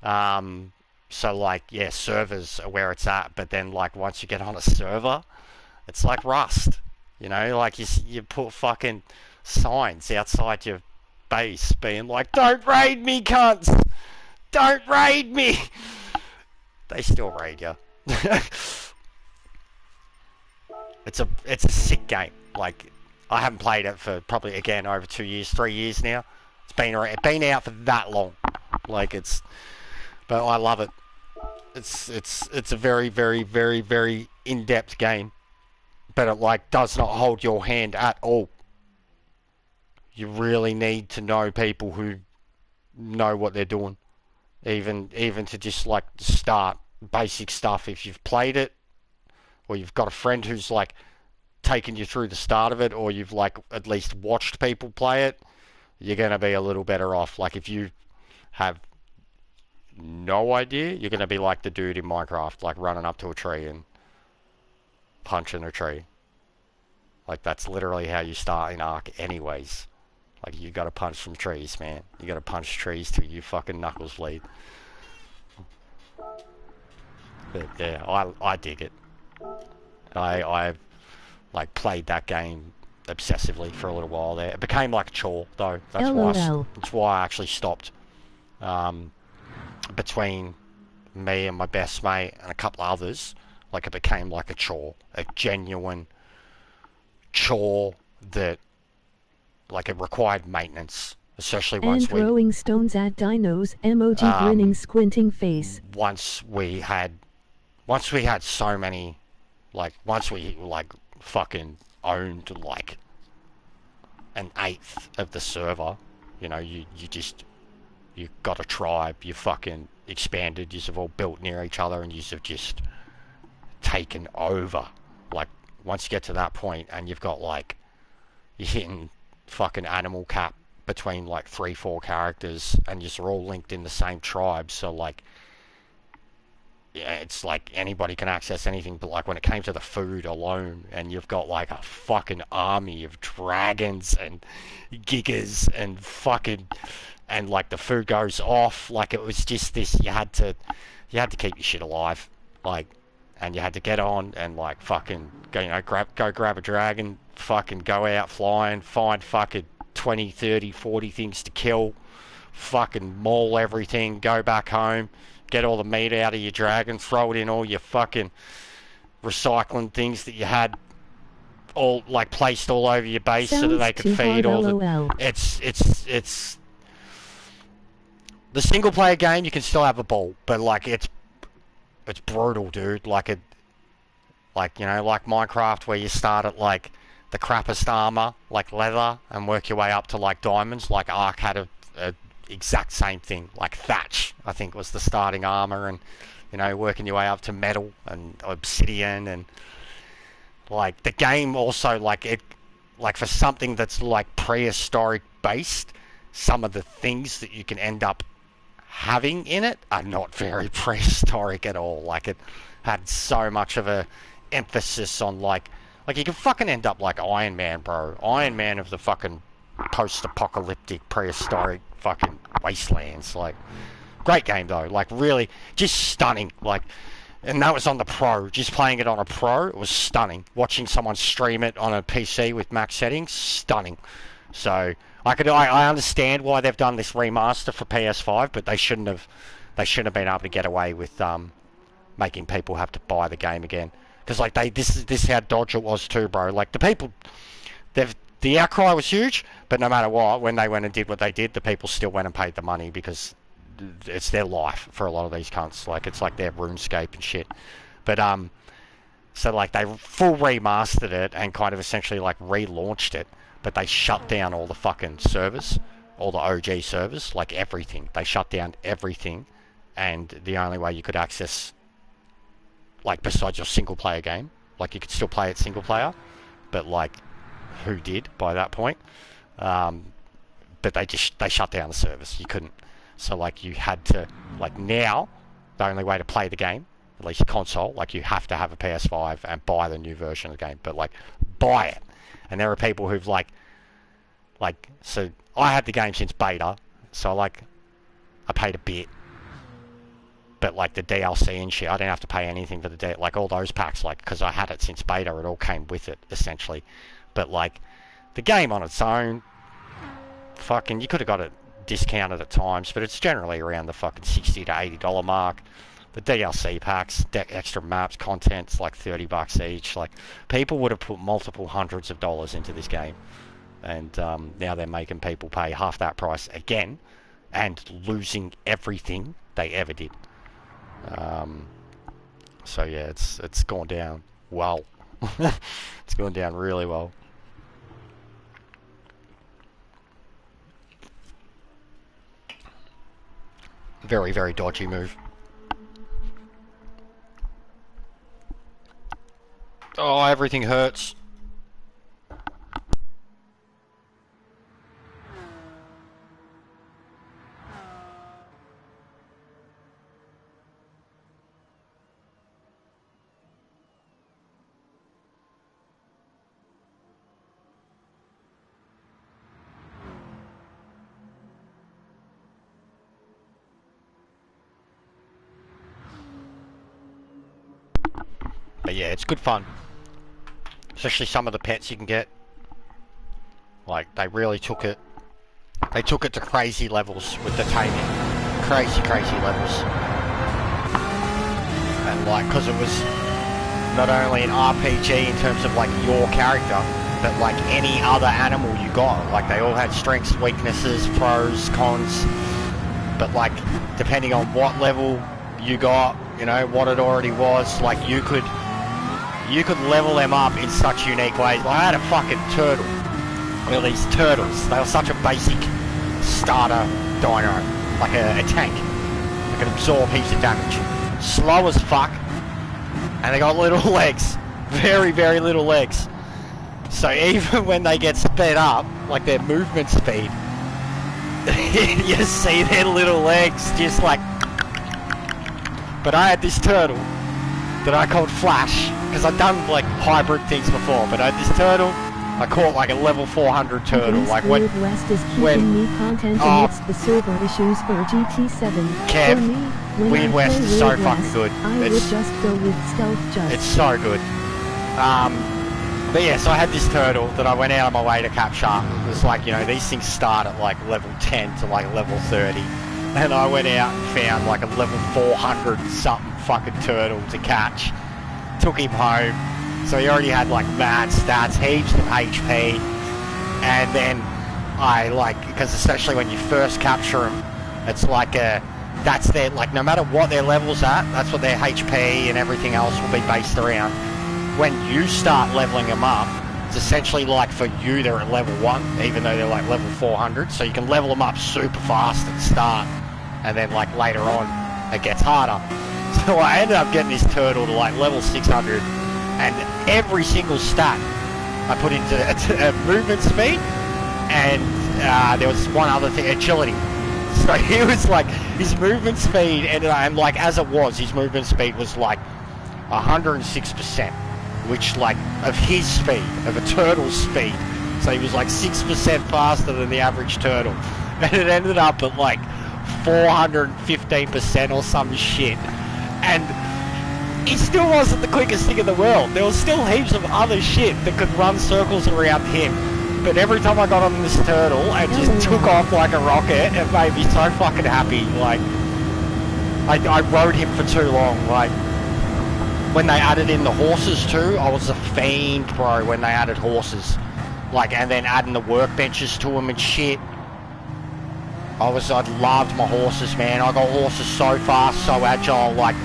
So like, yeah, servers are where it's at, but then like once you get on a server, it's like Rust, you know, like you put fucking signs outside your base being like, don't raid me, cunts, don't raid me. They still raid you. It's a sick game. Like, I haven't played it for probably, again, over 2 years, 3 years now. It's been out for that long. Like, but I love it. It's a very, very, very, very in-depth game, but it like does not hold your hand at all. You really need to know people who know what they're doing, even to just like start basic stuff. If you've played it, or you've got a friend who's like taken you through the start of it, or you've like at least watched people play it, you're going to be a little better off. Like, if you have no idea, you're going to be like the dude in Minecraft, like running up to a tree and punching a tree. Like, that's literally how you start in Ark anyways. Like, you gotta punch some trees, man. You gotta punch trees till your fucking knuckles bleed. But yeah, I dig it. I like played that game obsessively for a little while there. It became like a chore though. That's why I actually stopped. Between me and my best mate and a couple others, like, it became like a chore, a genuine chore that, like, it required maintenance, especially once and throwing stones at dinos, emoji grinning squinting face. Once we had so many, like, once we, like, fucking owned, like, an eighth of the server, you know, you got a tribe, you fucking expanded, you've all built near each other, and you've just taken over. Like, once you get to that point and you've got, like, you're hitting fucking animal cap between, like, 3-4 characters, and you're all linked in the same tribe, so, like, yeah, it's like anybody can access anything. But, like, when it came to the food alone, and you've got, like, a fucking army of dragons and gigas and fucking, and, like, the food goes off, like, it was just this, you had to keep your shit alive, like, and you had to get on and, like, fucking go, you know, go grab a dragon, fucking go out flying, find fucking 20, 30, 40 things to kill, fucking maul everything, go back home, get all the meat out of your dragon, throw it in all your fucking recycling things that you had all, like, placed all over your base. Sounds so that they could feed all the... It's the single player game, you can still have a ball, but, like, it's brutal, dude. Like, you know, like Minecraft, where you start at, like, the crappiest armor, like leather, and work your way up to, like, diamonds. Like, Ark had a exact same thing. Like, thatch, I think, was the starting armor, and, you know, working your way up to metal and obsidian, and, like, the game also, like, it, like, for something that's, like, prehistoric based, some of the things that you can end up having in it are not very prehistoric at all. Like, it had so much of a emphasis on, like, you can fucking end up like Iron Man, bro. Iron Man of the fucking post-apocalyptic prehistoric fucking wastelands. Like, great game though. Like, really just stunning. Like, and that was on the Pro. Just playing it on a Pro, it was stunning. Watching someone stream it on a PC with max settings, stunning. So I understand why they've done this remaster for PS5, but they shouldn't have been able to get away with making people have to buy the game again. Because, like, this is how dodgy it was too, bro. Like, the outcry was huge, but no matter what, when they went and did what they did, the people still went and paid the money, because it's their life for a lot of these cunts. Like, it's like their RuneScape and shit. But so, like, they full remastered it and kind of essentially, like, relaunched it, but they shut down all the fucking servers, all the OG servers, like, everything. They shut down everything, and the only way you could access, like, besides your single player game, like, you could still play it single player, but, like, who did by that point? But they shut down the servers. You couldn't. So, like, you had to, like, now the only way to play the game, at least console, like, you have to have a PS5 and buy the new version of the game. But, like, buy it. And there are people who've, like, so I had the game since beta, so, like, I paid a bit. But, like, the DLC and shit, I didn't have to pay anything for the like, all those packs, like, because I had it since beta, it all came with it, essentially. But, like, the game on its own, fucking, you could have got it discounted at times, but it's generally around the fucking $60 to $80 mark. The DLC packs, extra maps, content's like $30 each. Like, people would have put multiple hundreds of dollars into this game, and now they're making people pay half that price again, and losing everything they ever did. So yeah, it's gone down well. It's gone down really well. Very, very dodgy move. Oh, everything hurts. yeah, it's good fun. Especially some of the pets you can get. Like, they really took it. They took it to crazy levels with the taming. Crazy levels. And like, because it was not only an RPG in terms of like your character, but like any other animal you got. Like, they all had strengths, weaknesses, pros, cons. But like, depending on what level you got, you know, what it already was, like you could level them up in such unique ways. Like, I had a fucking turtle. Well, these turtles, they were such a basic starter dino, like a tank. They can absorb heaps of damage. Slow as fuck, and they got little legs, very little legs. So even when they get sped up, like their movement speed, you see their little legs just like. But I had this turtle that I called Flash, because I'd done like hybrid things before, but I had this turtle. I caught like a level 400 turtle. Like when West is keeping me content amidst the server issues for GT7. Kev, For me, when Weird I West play is so Weird fucking West, good. I would just go with Stealth Just. It's so good. But yeah, so I had this turtle that I went out of my way to capture. It was like, you know, these things start at like level 10 to like level 30. And I went out and found like a level 400 something fucking turtle to catch. Took him home. So he already had like mad stats, heaps of HP. And then I like, because especially when you first capture them, it's like that's their, like no matter what their level's at, that's what their HP and everything else will be based around. When you start leveling them up, it's essentially like for you they're at level 1, even though they're like level 400. So you can level them up super fast at start, and then like later on it gets harder. So I ended up getting this turtle to like level 600, and every single stat I put into movement speed, and there was one other thing, agility. So he was like, his movement speed ended up, and like as it was, his movement speed was like 106%, which like of his speed, of a turtle's speed. So he was like 6% faster than the average turtle, and it ended up at like 415% or some shit. And he still wasn't the quickest thing in the world. There was still heaps of other shit that could run circles around him. But every time I got on this turtle and just took off like a rocket, it made me so fucking happy. Like, I rode him for too long. Like, when they added in the horses too, I was a fiend, bro, when they added horses. Like, and then adding the workbenches to them and shit. I loved my horses, man. I got horses so fast, so agile, like,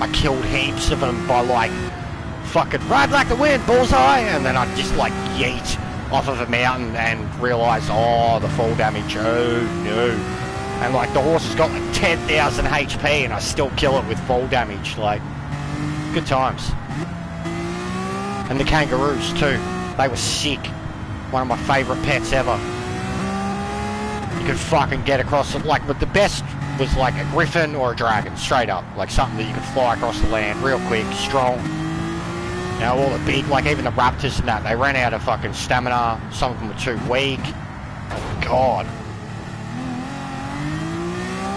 I killed heaps of them by like, fucking ride like the wind, bullseye, and then I'd just like yeet off of a mountain and realise, oh, the fall damage, oh no. And like the horse has got like 10,000 HP and I still kill it with fall damage, like, good times. And the kangaroos too, they were sick. One of my favourite pets ever. You could fucking get across it, like, but the best was like a griffin or a dragon, straight up. Like something that you could fly across the land real quick, strong. You know, all the big, like even the raptors and that, they ran out of fucking stamina. Some of them were too weak. Oh god.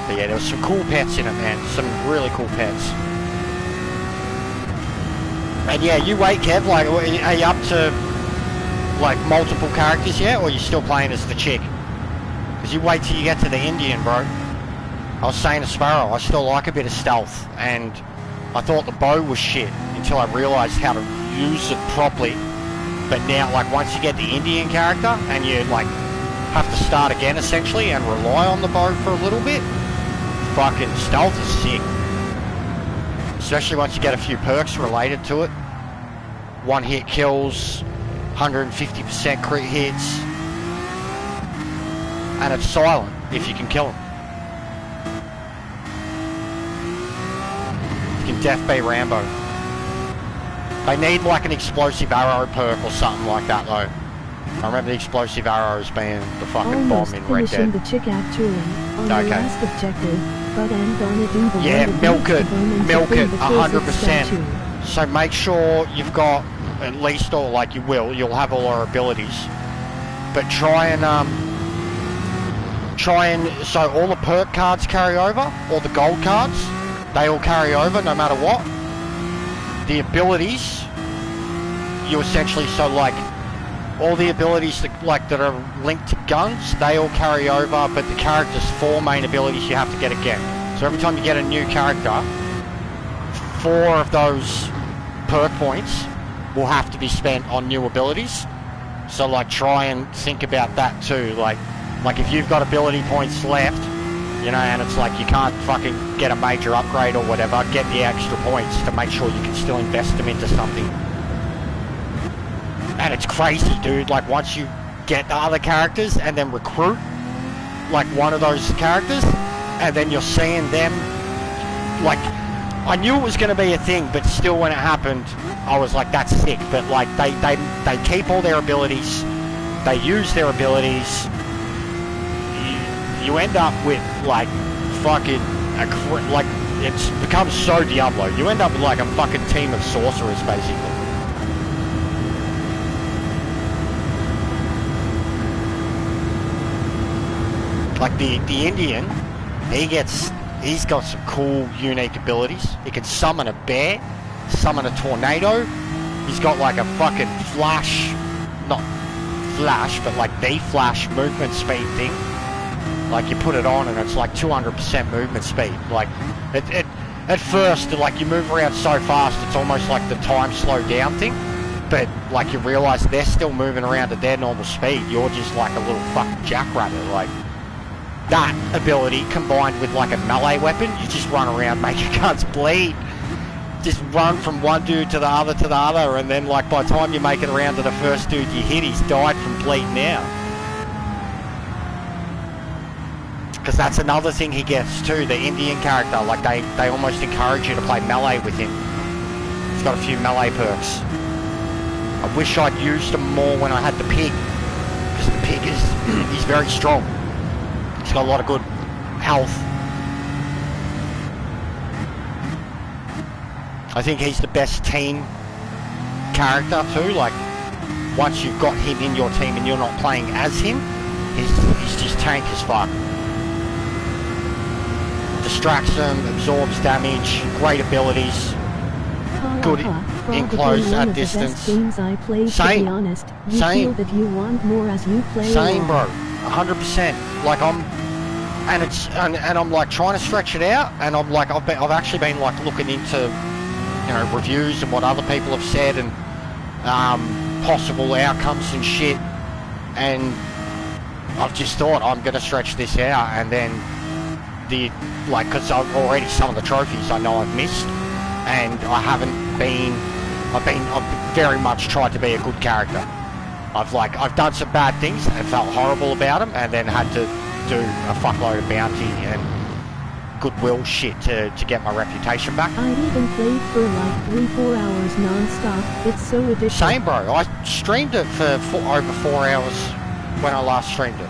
But yeah, there was some cool pets in it, man. Some really cool pets. And yeah, you wait, Kev, like, are you up to like multiple characters yet, or are you still playing as the chick? Because you wait till you get to the Indian, bro. I was saying to Sparrow, I still like a bit of stealth, and I thought the bow was shit until I realised how to use it properly. But now, like, once you get the Indian character and you like have to start again essentially and rely on the bow for a little bit, fucking stealth is sick. Especially once you get a few perks related to it. One hit kills, 150% crit hits, and it's silent if you can kill them. You can death bay Rambo. They need like an explosive arrow perk or something like that though. I remember the explosive arrows being the fucking bomb in Red Dead. The chick actually on the last objective, but I'm gonna do the yeah, milk it 100%. So make sure you've got at least, or like you'll have all our abilities, but try and so all the perk cards carry over, all the gold cards, they all carry over no matter what. The abilities, you essentially, so like, all the abilities that are linked to guns, they all carry over, but the character's 4 main abilities you have to get again. So every time you get a new character, 4 of those perk points will have to be spent on new abilities. So like, try and think about that too. Like if you've got ability points left, you know, and it's like you can't fucking get a major upgrade or whatever, get the extra points to make sure you can still invest them into something. And it's crazy, dude. Like, once you get the other characters and then recruit like one of those characters, and then you're seeing them, like, I knew it was going to be a thing, but still when it happened, I was like, that's sick. But like, they keep all their abilities, they use their abilities. You end up with like fucking like, it's becomes so Diablo. You end up with like a fucking team of sorcerers basically. Like the Indian, he's got some cool, unique abilities. He can summon a bear, summon a tornado. He's got like a fucking flash, not flash, but like the flash movement speed thing. Like, you put it on and it's like 200% movement speed. Like, at first, like, you move around so fast, it's almost like the time slow down thing. But like, you realise they're still moving around at their normal speed. You're just like a little fucking jackrabbit. Like, that ability combined with like a melee weapon, you just run around, make your guns bleed. Just run from one dude to the other, and then like, by the time you make it around to the first dude you hit, he's died from bleeding out. Because that's another thing he gets too, the Indian character. Like, they almost encourage you to play melee with him. He's got a few melee perks. I wish I'd used them more when I had the pig, because the pig he's very strong. He's got a lot of good health. I think he's the best team character too. Like, once you've got him in your team and you're not playing as him, he's just tank as fuck. Distracts them, absorbs damage, great abilities, good in close, at distance. Games I played, same, to be honest. You same. feel that you want more as you play. Same, bro. 100%. Like, I'm like trying to stretch it out, and I'm like, I've actually been like looking into, you know, reviews and what other people have said, and possible outcomes and shit, and I've just thought I'm gonna stretch this out, and then because I've already some of the trophies I know I've missed, and I've very much tried to be a good character. I've done some bad things and felt horrible about them, and then had to do a fuckload of bounty and goodwill shit to get my reputation back. I'd even played for like 3-4 hours non-stop. It's so addictive. Same, bro. I streamed it for over 4 hours when I last streamed it.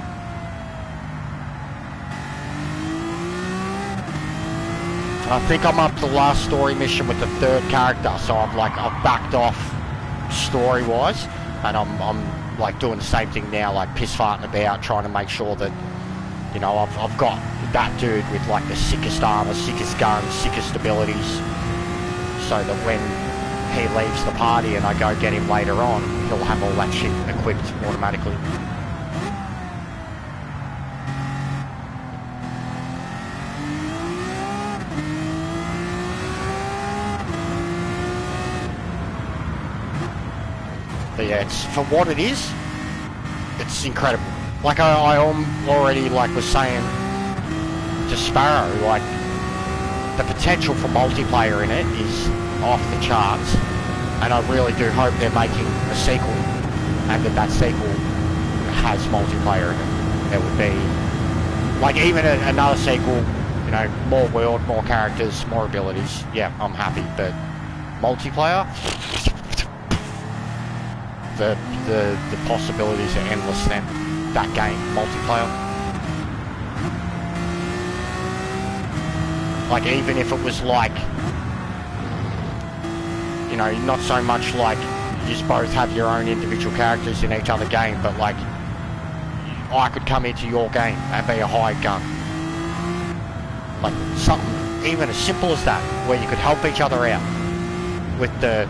I think I'm up to the last story mission with the 3rd character, so I've backed off story-wise, and I'm like doing the same thing now, like piss farting about, trying to make sure that, you know, I've got that dude with like the sickest armor, sickest guns, sickest abilities, so that when he leaves the party and I go get him later on, he'll have all that shit equipped automatically. But yeah, it's, for what it is, it's incredible. Like I already like was saying to Sparrow, like the potential for multiplayer in it is off the charts, and I really do hope they're making a sequel, and that sequel has multiplayer in it. It would be like even another sequel, you know, more world, more characters, more abilities. Yeah, I'm happy, but multiplayer. The possibilities are endless then. That game, multiplayer. Like, even if it was like, you know, not so much like you just both have your own individual characters in each other game, but like, I could come into your game and be a hired gun. Like, something even as simple as that, where you could help each other out with the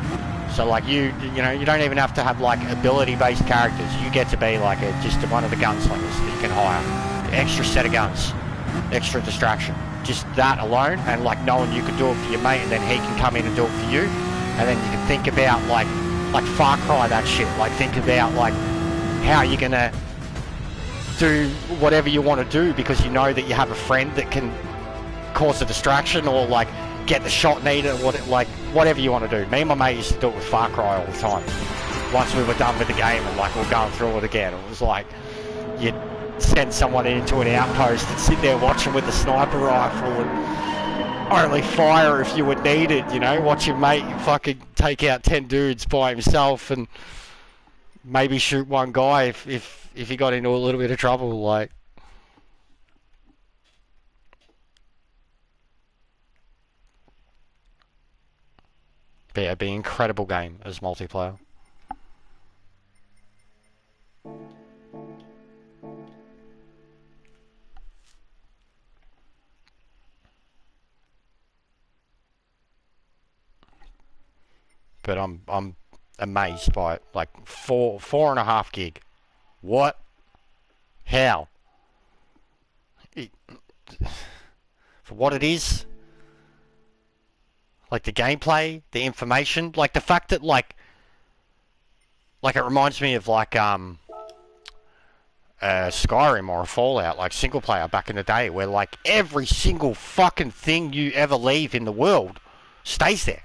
So like you know, you don't even have to have like ability-based characters. You get to be like just one of the gunslingers that you can hire. Extra set of guns, extra distraction. Just that alone, and like knowing you can do it for your mate, and then he can come in and do it for you, and then you can think about like Far Cry, that shit. Like think about like how you're gonna do whatever you want to do because you know that you have a friend that can cause a distraction or like get the shot needed, like whatever you want to do. Me and my mate used to do it with Far Cry all the time. Once we were done with the game and like we're going through it again, it was like you'd send someone into an outpost and sit there watching with the sniper rifle and only fire if you would need it, you know, watch your mate fucking take out 10 dudes by himself and maybe shoot one guy if he got into a little bit of trouble, like. But yeah, it'd be an incredible game as multiplayer. But I'm amazed by it. Like 4.5 gig. What? How? For what it is, like the gameplay, the information, like the fact that like it reminds me of like Skyrim or a Fallout, like single player back in the day, where like every single fucking thing you ever leave in the world stays there.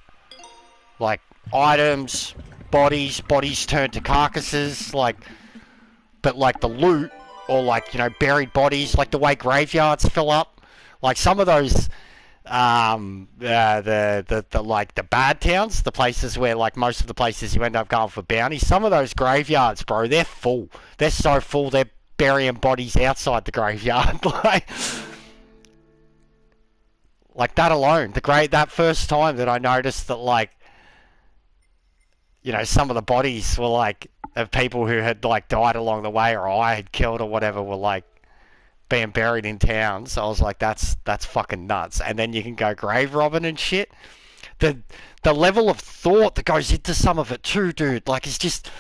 Like items, bodies turn to carcasses, like, but like the loot or like, you know, buried bodies, like the way graveyards fill up, like some of those the like the bad towns, the places where like most of the places you end up going for bounties, some of those graveyards, bro, they're full. They're so full they're burying bodies outside the graveyard. like that alone, that first time that I noticed that, like, you know, some of the bodies were like of people who had like died along the way or I had killed or whatever were like being buried in towns. So I was like, that's fucking nuts. And then you can go grave robbing and shit. The level of thought that goes into some of it too, dude. Like, it's just,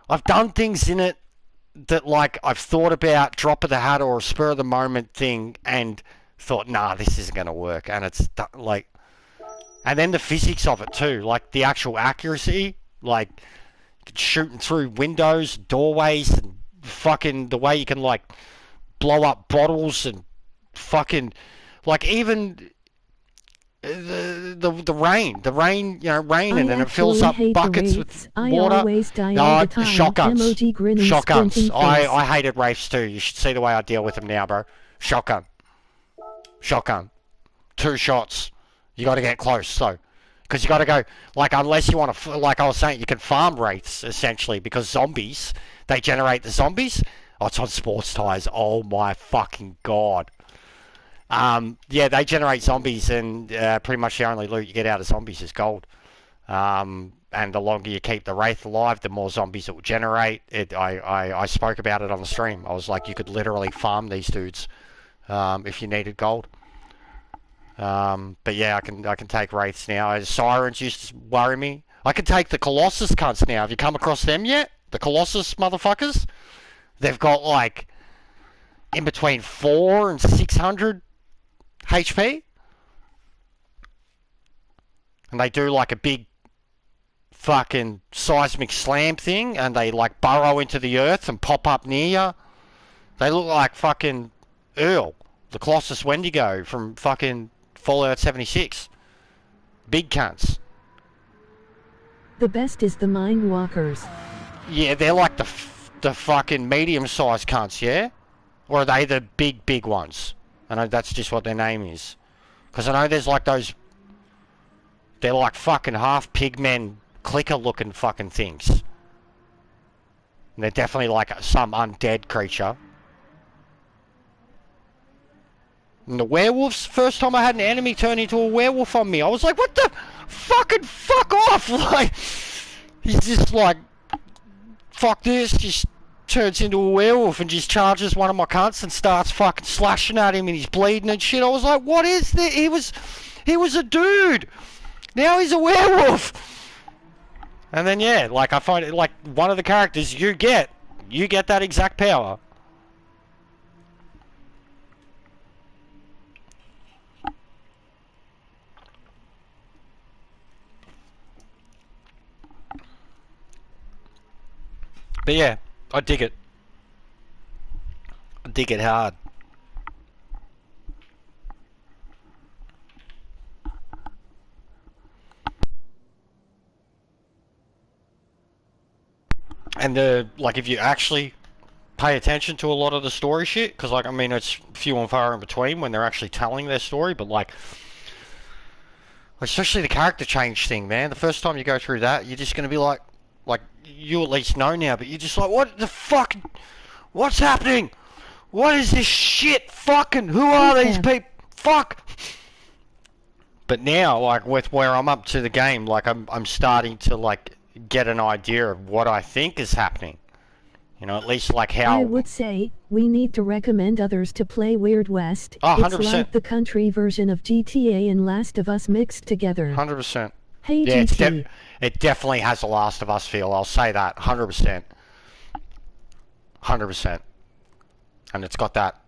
I've done things in it that like I've thought about drop of the hat or a spur of the moment thing and thought, nah, this isn't gonna work. And it's like, and then the physics of it too, like the actual accuracy, like shooting through windows, doorways, and fucking the way you can like blow up bottles and fucking like even the rain, you know, raining and it fills up buckets with water. Shotguns. I hated wraiths too. You should see the way I deal with them now, bro. Shotgun. 2 shots. You got to get close though, because you got to go, like, unless you want to, like I was saying, you can farm wraiths essentially because zombies, they generate the zombies. Oh, it's on sports tires. Oh my fucking god. Yeah, they generate zombies, and pretty much the only loot you get out of zombies is gold. And the longer you keep the wraith alive, the more zombies it will generate. I spoke about it on the stream. I was like, you could literally farm these dudes if you needed gold. But yeah, I can take wraiths now. Sirens used to worry me. I can take the Colossus cunts now. Have you come across them yet? The Colossus motherfuckers? They've got like in between 400 and 600 HP. And they do like a big fucking seismic slam thing, and they like burrow into the earth and pop up near you. They look like fucking Earl, the Colossus Wendigo from fucking Fallout 76. Big cunts. The best is the Mine Walkers. Yeah, they're like the fucking medium-sized cunts, yeah? Or are they the big ones? I know that's just what their name is. Because I know there's like those... They're like fucking half pigmen, clicker-looking fucking things. And they're definitely like some undead creature. And the werewolves, first time I had an enemy turn into a werewolf on me, I was like, what the fucking fuck off! Like, he's just like, fuck this, just turns into a werewolf and just charges one of my cunts and starts fucking slashing at him and he's bleeding and shit. I was like, what is this? He was a dude! Now he's a werewolf! And then yeah, like I find it like one of the characters you get that exact power. But yeah, I dig it. I dig it hard. And like if you actually pay attention to a lot of the story shit, because like I mean it's few and far in between when they're actually telling their story, but like especially the character change thing, man. The first time you go through that, you're just gonna be like you at least know now, but you're just like, what the fuck? What's happening? What is this shit? Fucking who are these people? Fuck. But now, like with where I'm up to the game, like I'm starting to like get an idea of what I think is happening. You know, at least like how... I would say, we need to recommend others to play Weird West. Oh, 100%. It's like the country version of GTA and Last of Us mixed together. 100%. Hey, yeah, GT. it definitely has a Last of Us feel, I'll say that. 100%. 100%. And it's got that...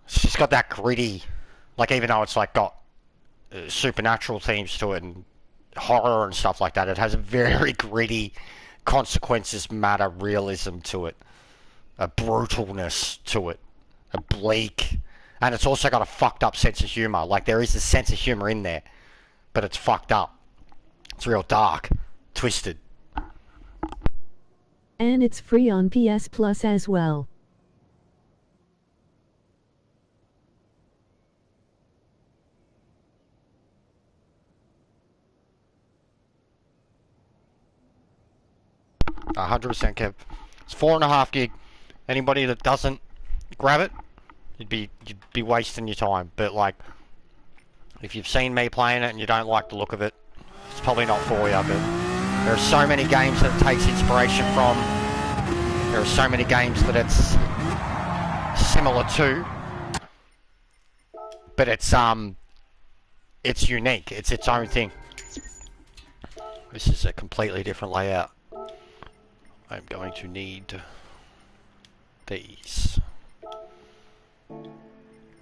It's just got that gritty... Like, even though it's like got supernatural themes to it and horror and stuff like that, it has a very gritty... consequences matter realism to it, a brutalness to it, a bleak, and it's also got a fucked up sense of humor. Like there is a sense of humor in there, but it's fucked up. It's real dark, twisted. And it's free on PS Plus as well. A 100% Kev. It's 4.5 gig. Anybody that doesn't grab it, you'd be wasting your time. But like, if you've seen me playing it and you don't like the look of it, it's probably not for you. But there are so many games that it takes inspiration from. There are so many games that it's similar to. But it's unique. It's its own thing. This is a completely different layout. I'm going to need these.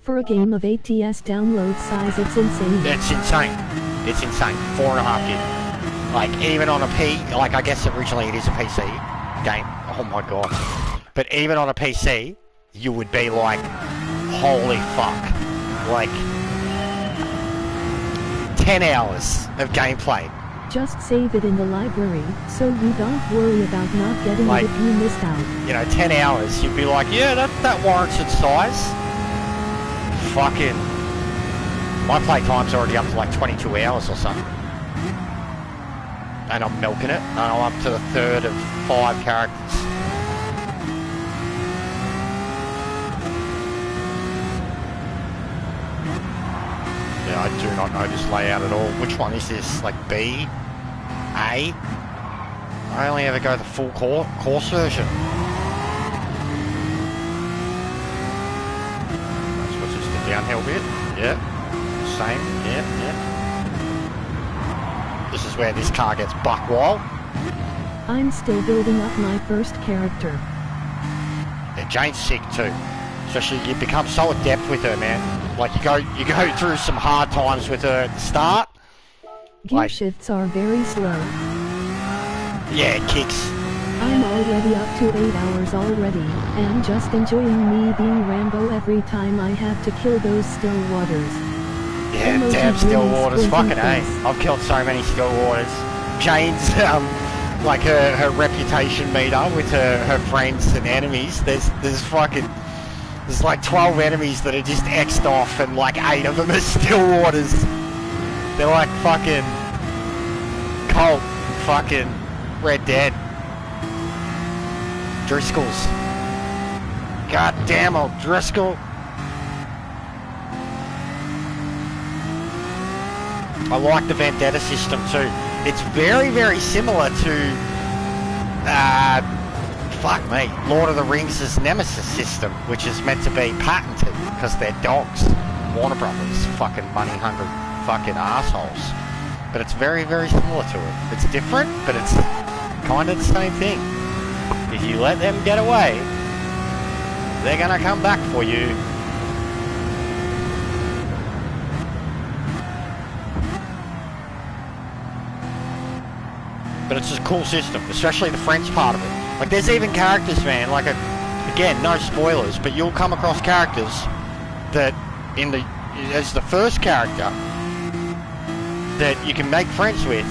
For a game of 8TS download size, it's insane. It's insane. It's insane. 4.5 gig. Like, even on a like, I guess originally it is a PC game. Oh my god. But even on a PC, you would be like, holy fuck. Like, 10 hours of gameplay. Just save it in the library, so you don't worry about not getting it if you missed out. You know, 10 hours, you'd be like, yeah, that warrants its size. Fucking... My play time's already up to like 22 hours or something. And I'm milking it, and I'm up to the third of 5 characters. Yeah, I do not know this layout at all. Which one is this? Like B? A? I only ever go the full course version. That's what's just the downhill bit. Yeah. Same. Yeah. This is where this car gets buck wild. I'm still building up my first character. Yeah, Jane's sick too. Especially you become so adept with her, man. Like you go through some hard times with her at the start. Gear shifts are very slow. Yeah, it kicks. I'm already up to 8 hours already, and just enjoying me being Rambo every time I have to kill those still waters. Yeah, damn still waters, fucking A. I've killed so many still waters. Jane's, like her reputation meter with her friends and enemies, there's like 12 enemies that are just X'd off and like 8 of them are still waters. They're like fucking Colt, fucking Red Dead. Driscoll's. God damn old Driscoll. I like the Vendetta system too. It's very, very similar to fuck me, Lord of the Rings' Nemesis system, which is meant to be patented because they're dogs. Warner Brothers, fucking money-hungry fucking assholes. but it's very, very similar to it. It's different, but it's kind of the same thing. If you let them get away, they're gonna come back for you. But it's a cool system, especially the French part of it. Like, there's even characters, man, like, again, no spoilers, but you'll come across characters that as the first character that you can make friends with,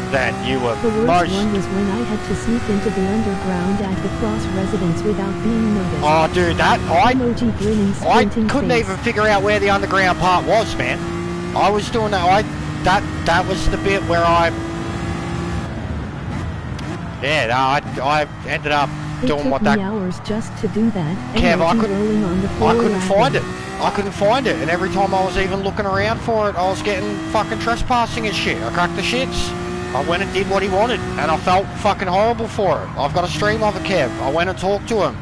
that you were The worst one was when I had to sneak into the underground at the Cross residence without being noticed. Oh, dude, I Emoji couldn't face. even figure out where the underground part was, man. I was doing that. That was the bit where I ended up doing what that. It took me hours just to do that. Kev, I rolling on the floor couldn't laughing. find it. I couldn't find it, and every time I was even looking around for it, I was getting fucking trespassing and shit. I cracked the shits. I went and did what he wanted, and I felt fucking horrible for it. I've got a stream of it, Kev. I went and talked to him.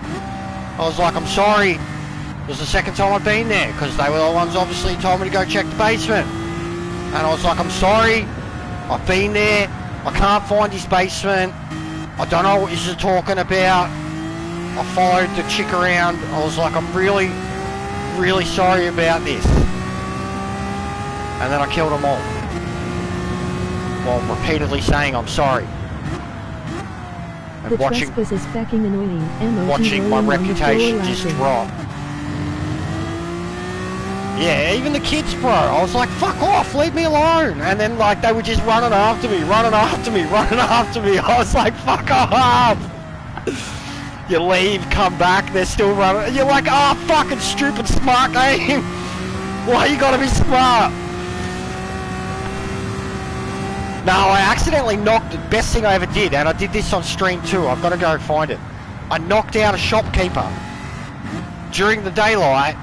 I was like, I'm sorry. It was the second time I've been there, because they were the ones obviously told me to go check the basement. And I was like, I'm sorry. I've been there. I can't find his basement. I don't know what you're talking about. I followed the chick around. I was like, I'm really, really sorry about this. And then I killed them all, while repeatedly saying I'm sorry. And The trespass is fucking annoying. watching my reputation just drop. Yeah, even the kids, bro. I was like, fuck off, leave me alone. And then, like, they were just running after me. I was like, fuck off. You leave, come back, they're still running. You're like, oh, fucking stupid smart game. Why you gotta be smart? No, I accidentally knocked, the best thing I ever did, and I did this on stream too, I've got to go find it. I knocked out a shopkeeper during the daylight,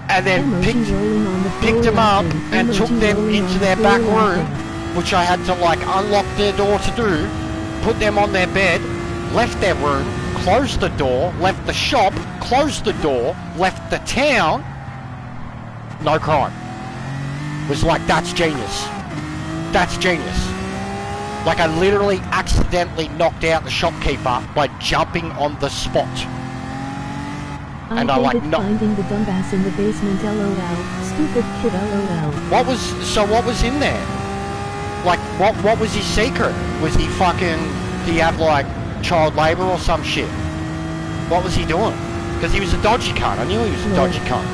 and then picked them up and took them into their back room, which I had to like unlock their door to do, put them on their bed, left their room, closed the door, left the shop, closed the door, left the town, no crime. It was like, that's genius. That's genius. Like, I literally accidentally knocked out the shopkeeper by jumping on the spot. And I like finding the dumbass in the basement, LOL. Stupid kid, LOL. What was in there? Like, what was his secret? Was he fucking, did he have like child labor or some shit? What was he doing? Because he was a dodgy cunt. I knew he was a dodgy cunt.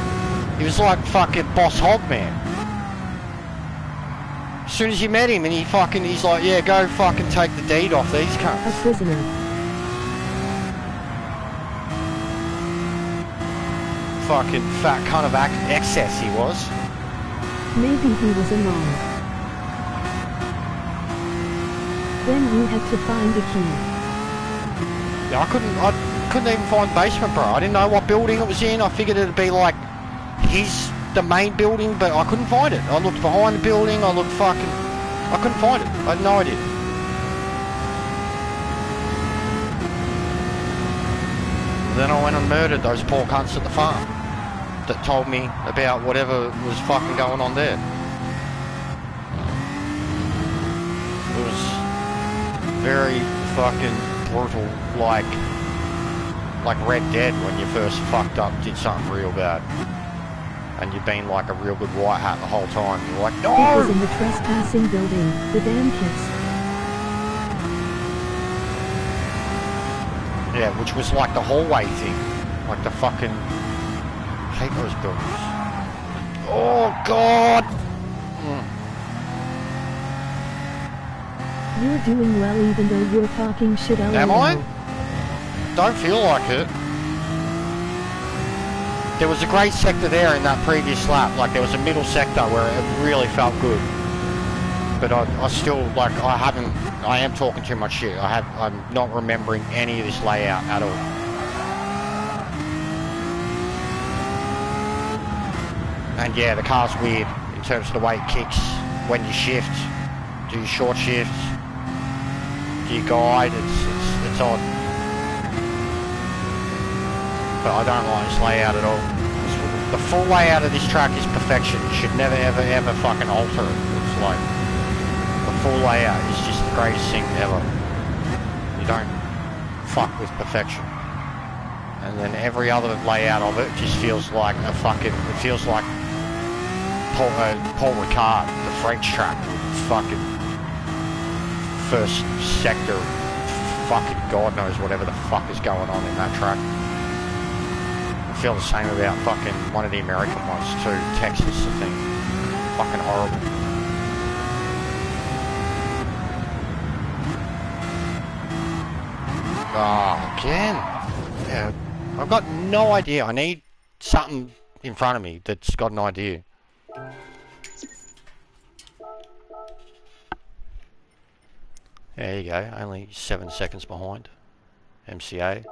He was like fucking Boss Hog Man. As soon as you met him and he's like, yeah, go fucking take the deed off these cunts. A prisoner. Fucking fat cunt of excess he was. Maybe he was a monk. Then you had to find the key. Yeah, I couldn't even find the basement, bro. I didn't know what building it was in. I figured it'd be like the main building, but I couldn't find it. I looked behind the building, I couldn't find it. I had no idea. Then I went and murdered those poor cunts at the farm that told me about whatever was fucking going on there. It was very fucking brutal, like Red Dead when you first fucked up, did something real bad. And you've been like a real good white hat the whole time. You're like, no! It was in the trespassing building, the damn kids. Yeah, which was like the hallway thing. Like the fucking... I hate those buildings. Oh, God! You're doing well even though you're talking shit out. Am I? Don't feel like it. There was a great sector there in that previous lap. Like, there was a middle sector where it really felt good. But I still, like, I am talking too much shit. I'm not remembering any of this layout at all. And yeah, the car's weird in terms of the way it kicks. When you shift, do you short shift, do you guide, it's odd. But I don't like this layout at all. The full layout of this track is perfection. You should never ever fucking alter it. It's like, the full layout is just the greatest thing ever. You don't fuck with perfection. And then every other layout of it just feels like a fucking, it feels like Paul Ricard, the French track, fucking first sector, fucking God knows whatever the fuck is going on in that track. I feel the same about fucking one of the American ones too, Texas, I think. Fucking horrible. Oh, again. Yeah, I've got no idea. I need something in front of me that's got an idea. There you go, only 7 seconds behind. MCA,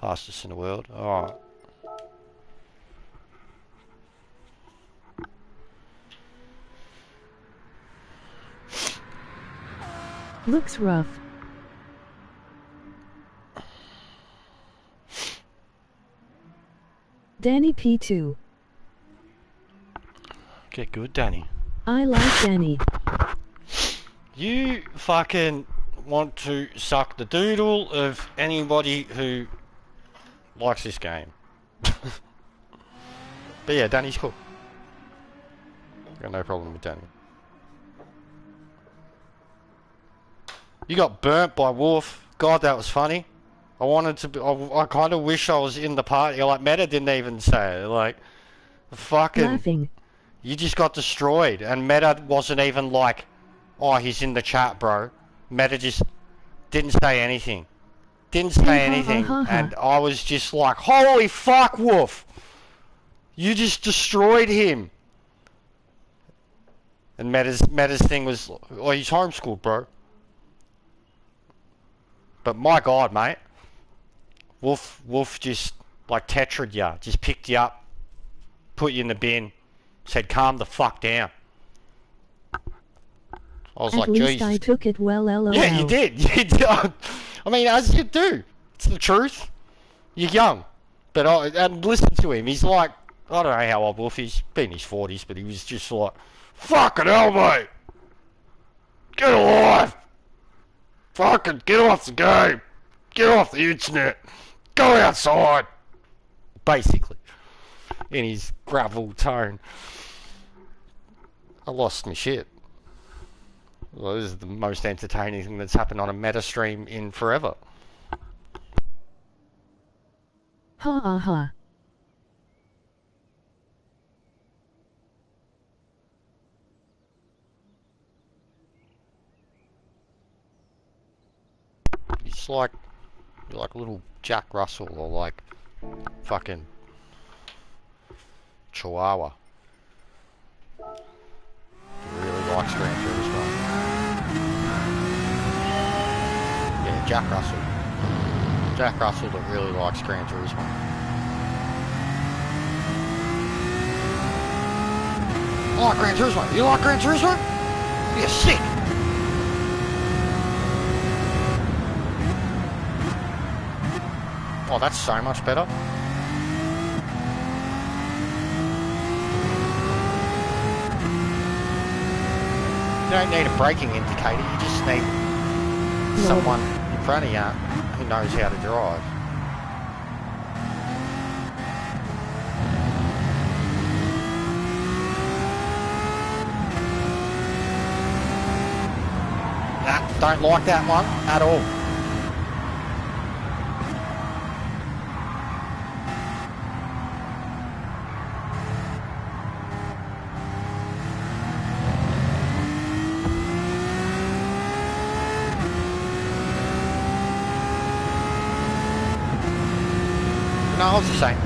fastest in the world. Alright. Looks rough. Danny P2. Get good, Danny. I like Danny. You fucking want to suck the doodle of anybody who likes this game. But yeah, Danny's cool. Got no problem with Danny. You got burnt by Wolf. God, that was funny. I wanted to be, I kind of wish I was in the party. Like, Meta didn't even say it. Like, fucking... Laughing. You just got destroyed. And Meta wasn't even like, oh, he's in the chat, bro. Meta just didn't say anything. Didn't say anything. And I was just like, holy fuck, Wolf. You just destroyed him. And Meta's thing was, oh, he's homeschooled, bro. But my God, mate. Wolf just, like, tetra'd ya. Just picked you up. Put you in the bin. Said, calm the fuck down. I was like, Jesus. At least I took it well, LOL. Yeah, you did. You did. I mean, as you do. It's the truth. You're young. But and listen to him. He's like, I don't know how old Wolf is. He's been in his 40s, but he was just like, fucking hell, mate. Get alive. Fucking get off the game. Get off the internet. Go outside. Basically. In his gravel tone. I lost my shit. Well, this is the most entertaining thing that's happened on a meta stream in forever. Ha ha ha. It's like, you're like little Jack Russell or like fucking Chihuahua. He really likes Gran Turismo. Yeah, Jack Russell. Jack Russell that really likes Gran Turismo. I like Gran Turismo. You like Gran Turismo? You're sick. Oh, that's so much better. You don't need a braking indicator, you just need someone in front of you who knows how to drive. Nah, don't like that one at all. No, I was the same.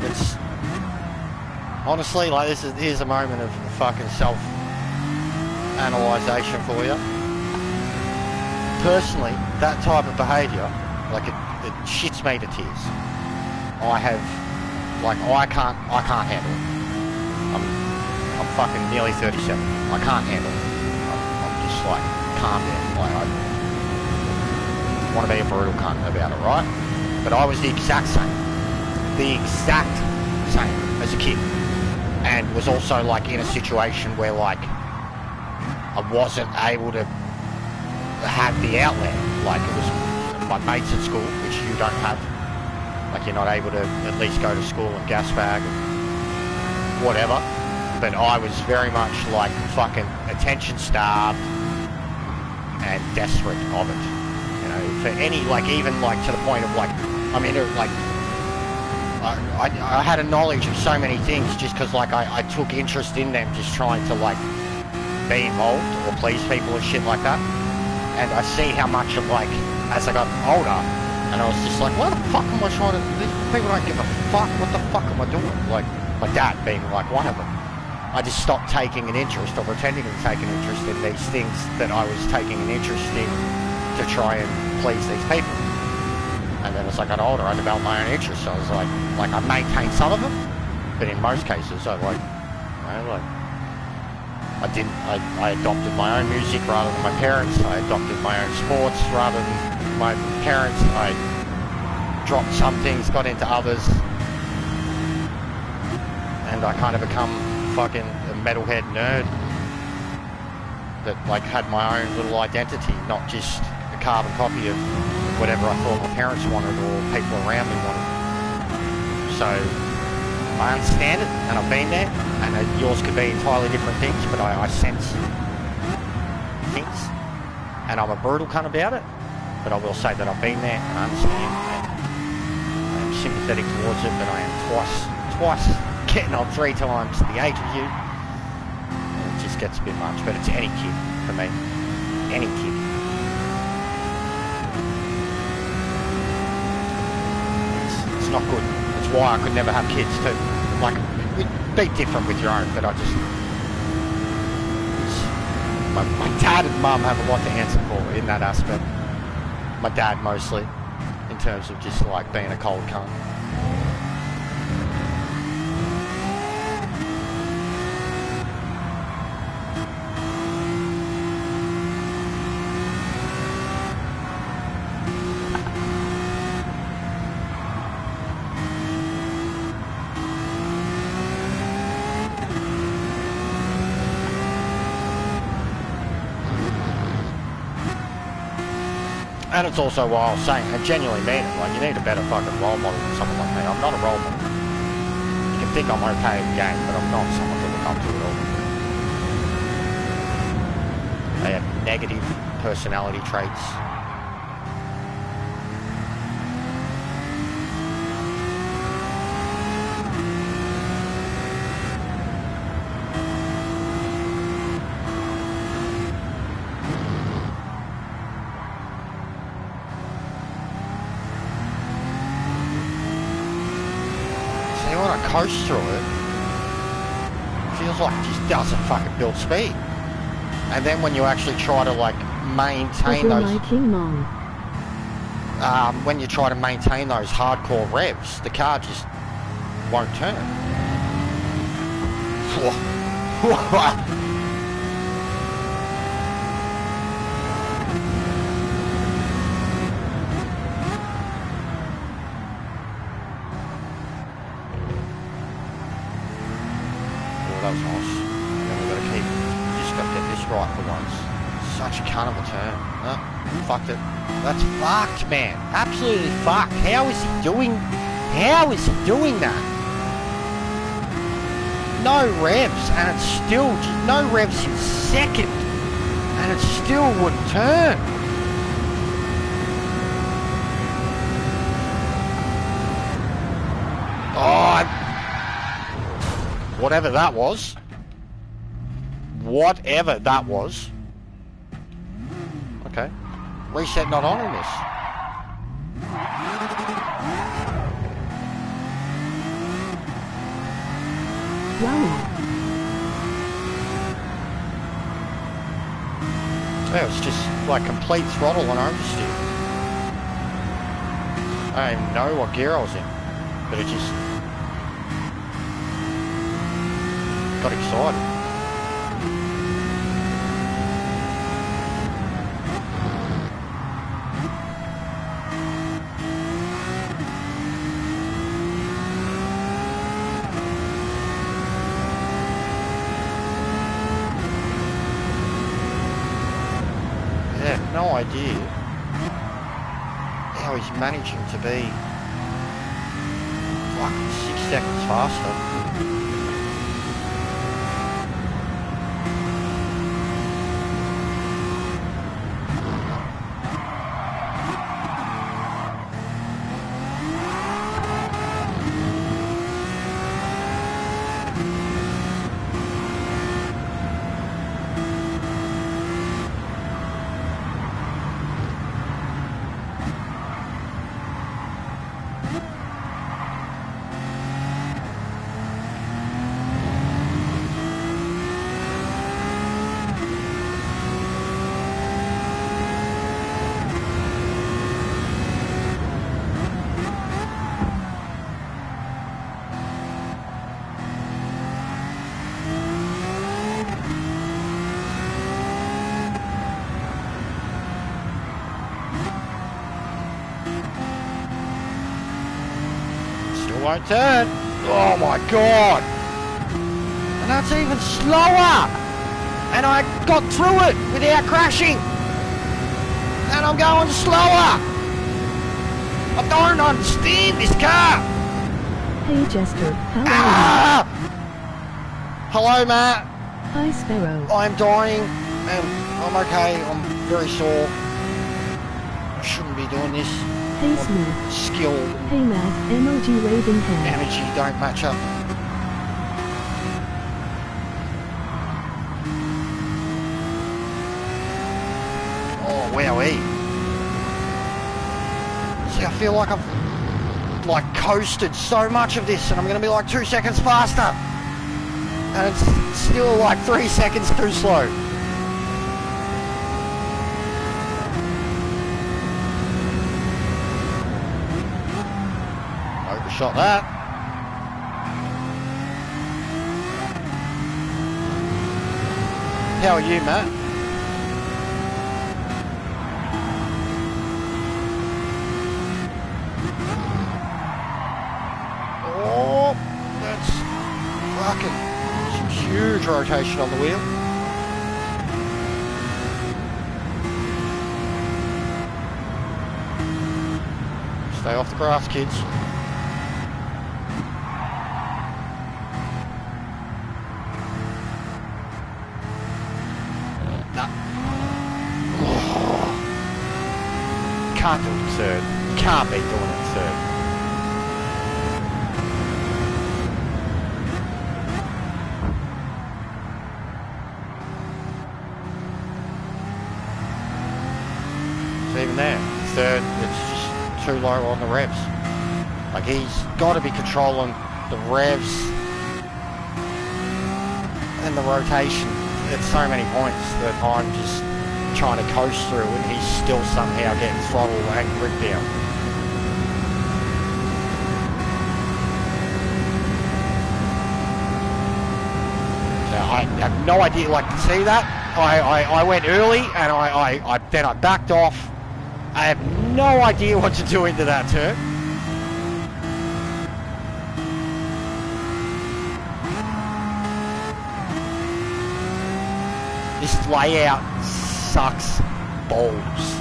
It's honestly like here's a moment of fucking self-analysation for you. Personally, that type of behaviour, like it shits me to tears. I can't handle it. I'm fucking nearly 37. I can't handle it. I'm just like, calm down. Like, I want to be a brutal cunt about it, right? But I was the exact same as a kid, and was also like in a situation where like I wasn't able to have the outlet. Like, it was my mates at school, which you don't have. Like, you're not able to at least go to school and gas bag and whatever. But I was very much like fucking attention starved and desperate of it. You know, for any, like, even like to the point of like, I mean, like, I had a knowledge of so many things just because like I took interest in them, just trying to like be involved or please people or shit like that. And I see how much of like, as I got older, and I was just like, why the fuck am I trying to, these people don't give a fuck, what the fuck am I doing? Like, my dad being like one of them. I just stopped taking an interest or pretending to take an interest in these things that I was taking an interest in to try and please these people. And then as I got older, I developed my own interests. So I was like I maintained some of them, but in most cases, I like, you know, like, I adopted my own music rather than my parents. I adopted my own sports rather than my parents. I dropped some things, got into others, and I kind of become fucking a metalhead nerd that like had my own little identity, not just a carbon copy of whatever I thought my parents wanted or people around me wanted. So I understand it, and I've been there, and yours could be entirely different things, but I sense things, and I'm a brutal cunt about it, but I will say that I've been there, and I understand, and I am sympathetic towards it, but I am twice getting on 3 times the age of you, and it just gets a bit much, but it's any kid for me, any kid. It's not good. That's why I could never have kids too. Like, it'd be different with your own, but I just... My dad and mum have a lot to answer for in that aspect. My dad mostly, in terms of just like being a cold cunt. And it's also why I was saying, I genuinely mean it, like, you need a better fucking role model than someone like me. I'm not a role model. You can think I'm okay in the game, but I'm not someone to look up to at all. They have negative personality traits. Coast through it, feels like it just doesn't fucking build speed. And then when you actually try to like maintain those, when you try to maintain those hardcore revs, the car just won't turn. That was nice. And then we've got to keep, just got to get this right for once. Such a cunt of a turn. Oh, fucked it. That's fucked, man. Absolutely fucked. How is he doing that? No revs, and it's still, no revs in second, and it still wouldn't turn. Oh, whatever that was. Whatever that was. Okay. Reset not on in this. Yeah, it's just like complete throttle on oversteer. I don't even know what gear I was in, but it just got excited. idea how he's managing to be fucking 6 seconds faster. Won't turn. Oh my god! And that's even slower! And I got through it without crashing! And I'm going slower! I don't understand this car! Hey Jester, how are you? Hello Matt! Hi Sparrow. I'm dying and I'm okay, I'm very sore. I shouldn't be doing this. Hey Smooth. Skill. Hey Matt, emoji waving hand. Energy don't match up. Oh wowee. See, I feel like I've like coasted so much of this and I'm gonna be like 2 seconds faster. And it's still like 3 seconds too slow. Overshot that. How are you, Matt? Oh, that's fucking some huge rotation on the wheel. Stay off the grass, kids. Can't do it third. Can't be doing it third. So even there, third, it's just too low on the revs. Like he's got to be controlling the revs and the rotation at so many points that I'm just trying to coast through and he's still somehow getting throttle and grip down. So I have no idea, like, see that? I went early and then I backed off. I have no idea what to do into that turn. This layout sucks balls.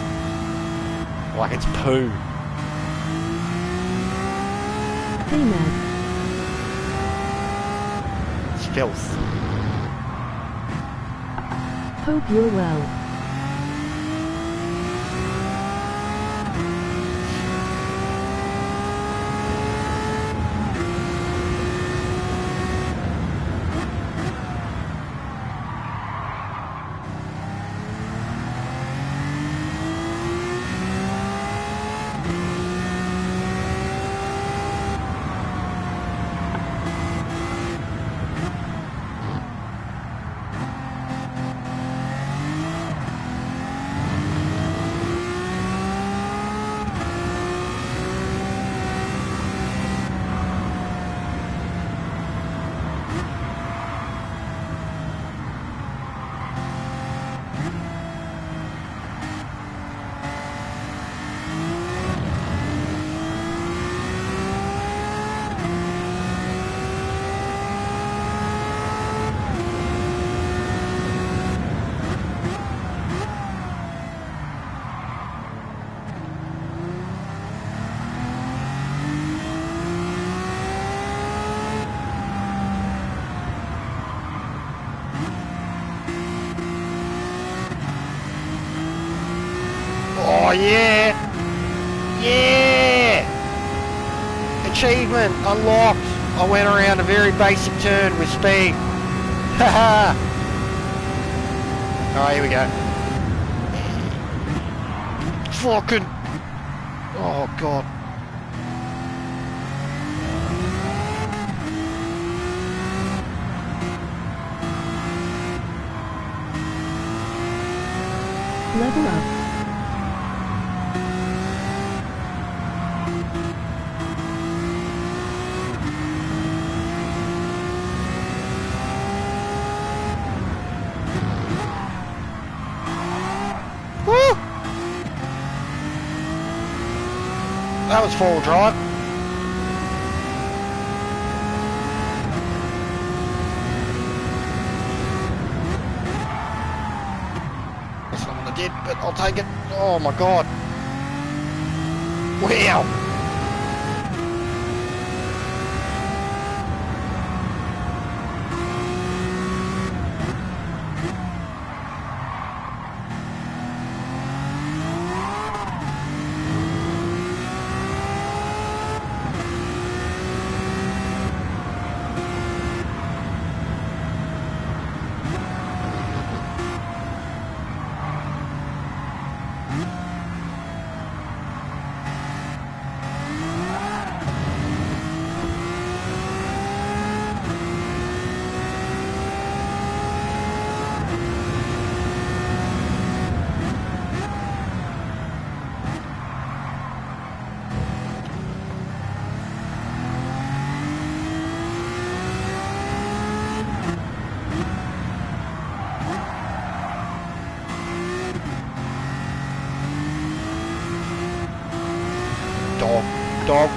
Like it's poo. Hey man. It's filth. Hope you're well. yeah! Yeah! Achievement unlocked. I went around a very basic turn with speed. Haha! Alright, here we go. Fucking... Oh, God. Level up. Woo! That was four-wheel drive. That's not what I did, but I'll take it. Oh my God. Wow.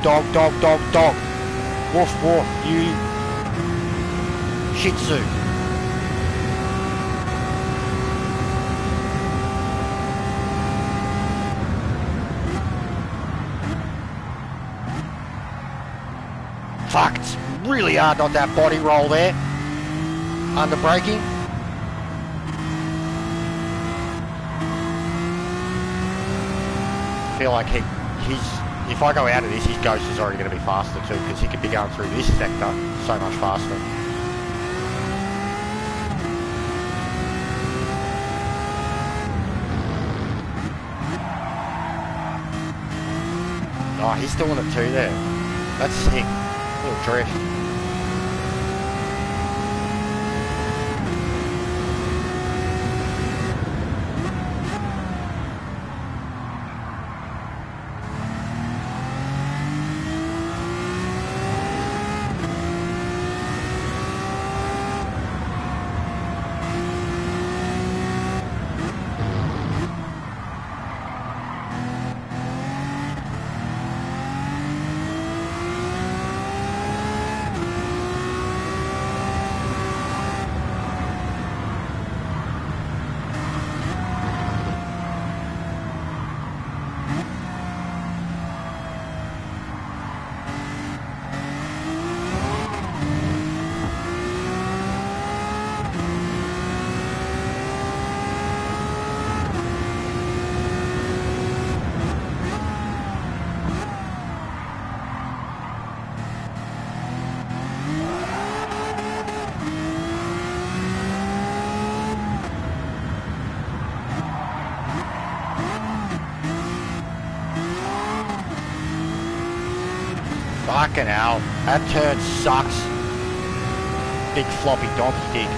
Dog. Woof, you Shih Tzu. Fuck, it's really hard not that body roll there. Under braking. I feel like if I go out of this, his ghost is already going to be faster too, because he could be going through this sector so much faster. Oh, he's doing it too there. That's sick. Little drift. Fucking hell, that turn sucks. Big floppy donkey dick.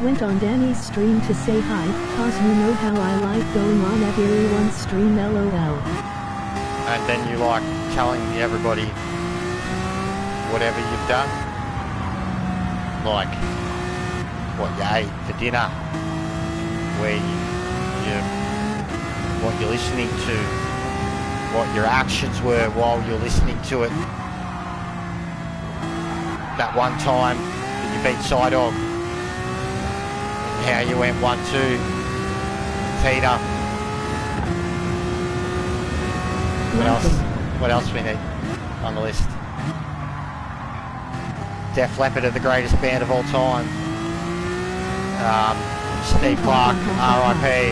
Went on Danny's stream to say hi, cause you know how I like going on everyone's stream, lol. And then you like telling everybody whatever you've done, like what you ate for dinner, where what you're listening to, what your actions were while you're listening to it. That one time that you beat Sidog, how you went 1-2, Peter. What else? What else we need on the list? Def Leppard are the greatest band of all time. Steve Clark, R.I.P.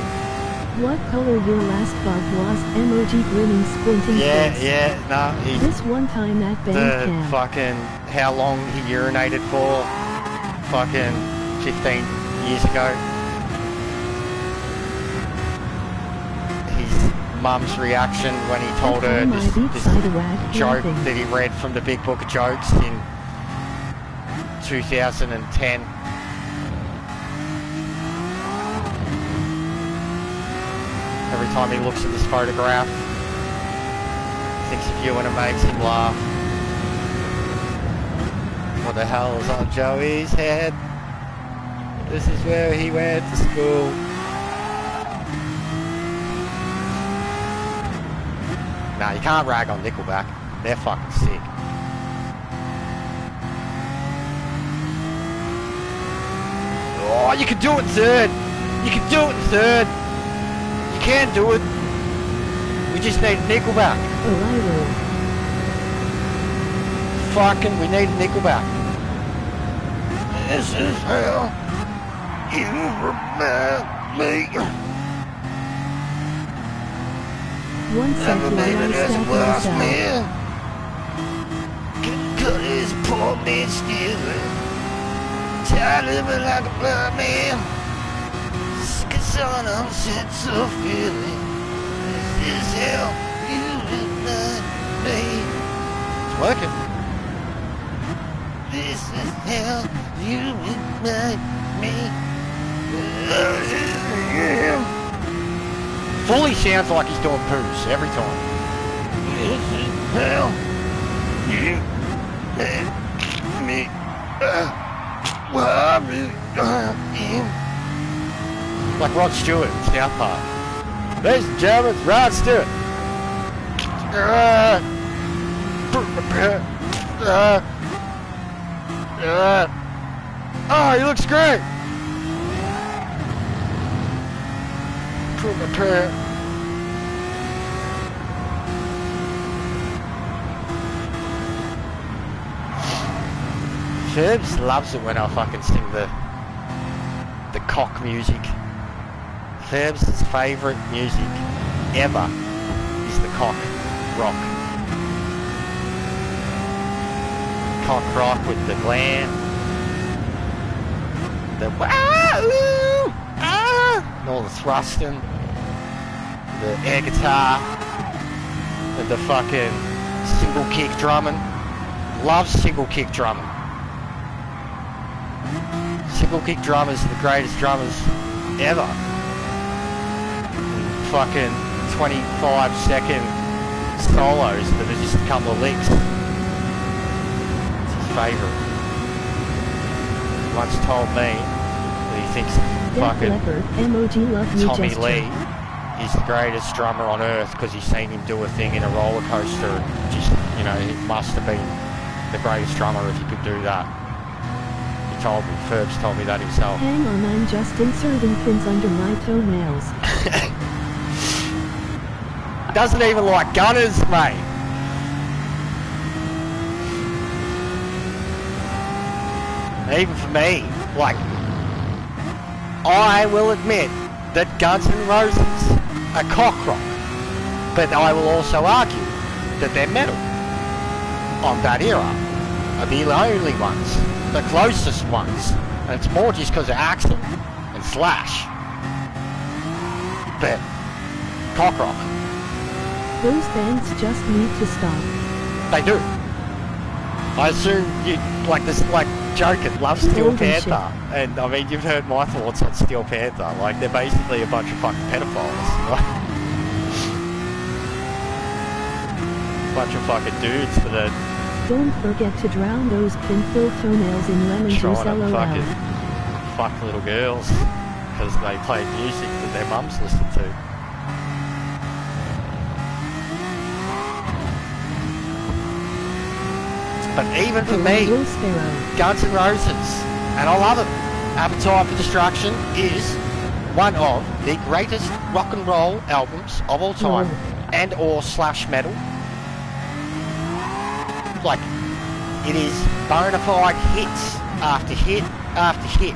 What color your last bug was? Emoji grinning squinting face. Yeah, no, he's This one time at band the camp. fucking, how long he urinated for, fucking 15 years ago. His mum's reaction when he told her this joke that he read from the Big Book of Jokes in 2010. Every time he looks at this photograph, he thinks of you and it makes him laugh. What the hell is on Joey's head? This is where he went to school. Nah, you can't rag on Nickelback. They're fucking sick. Oh, you can do it in third. You can do it in third. You can do it. We just need Nickelback. Oh, I will. Fucking, we need Nickelback. This is how you remind me. One second while I step myself. Cut his poor man stealing. Tired living like a blind man. Cause on a sense of feeling. This is how you remind me. It's working. This is how you remind me. Fully sounds like he's doing poos every time. This is how you make me. Well, I really am. Like Rod Stewart in South Park. Ladies and gentlemen, it's Rod Stewart. Oh, he looks great. Ferbs loves it when I fucking sing the cock music. Ferbs' favourite music ever is the cock rock. Cock rock with the glam, the wow, and all the thrusting, the air guitar, and the fucking single kick drumming. Loves single kick drumming. Single kick drummers are the greatest drummers ever. Fucking 25-second solos that are just a couple of licks. It's his favourite. He once told me that he thinks fucking Tommy Lee is the greatest drummer on earth because he's seen him do a thing in a roller coaster. Just, you know, he must have been the greatest drummer if he could do that. Told me, Ferbs told me that himself. Hang on, I'm just inserting pins under my toenails. Doesn't even like gunners, mate. Even for me, like, I will admit that Guns N' Roses are cock rock, but I will also argue that they're metal. On that era, are the only ones. The closest ones, and it's more just because of Axl and Slash. But cock rock, Those bands just need to stop. they do. I assume you like this, like Joker loves Steel Panther, and I mean you've heard my thoughts on Steel Panther. Like they're basically a bunch of fucking pedophiles, like, bunch of fucking dudes that are. Don't forget to drown those pin-filled toenails in lemon juice, Trying to LOL. fucking fuck little girls because they play music that their mums listen to. But even for me, Guns N' Roses, and I love it, Appetite for Destruction is one of the greatest rock and roll albums of all time, and or slash metal. like, it is bona fide hits after hit after hit.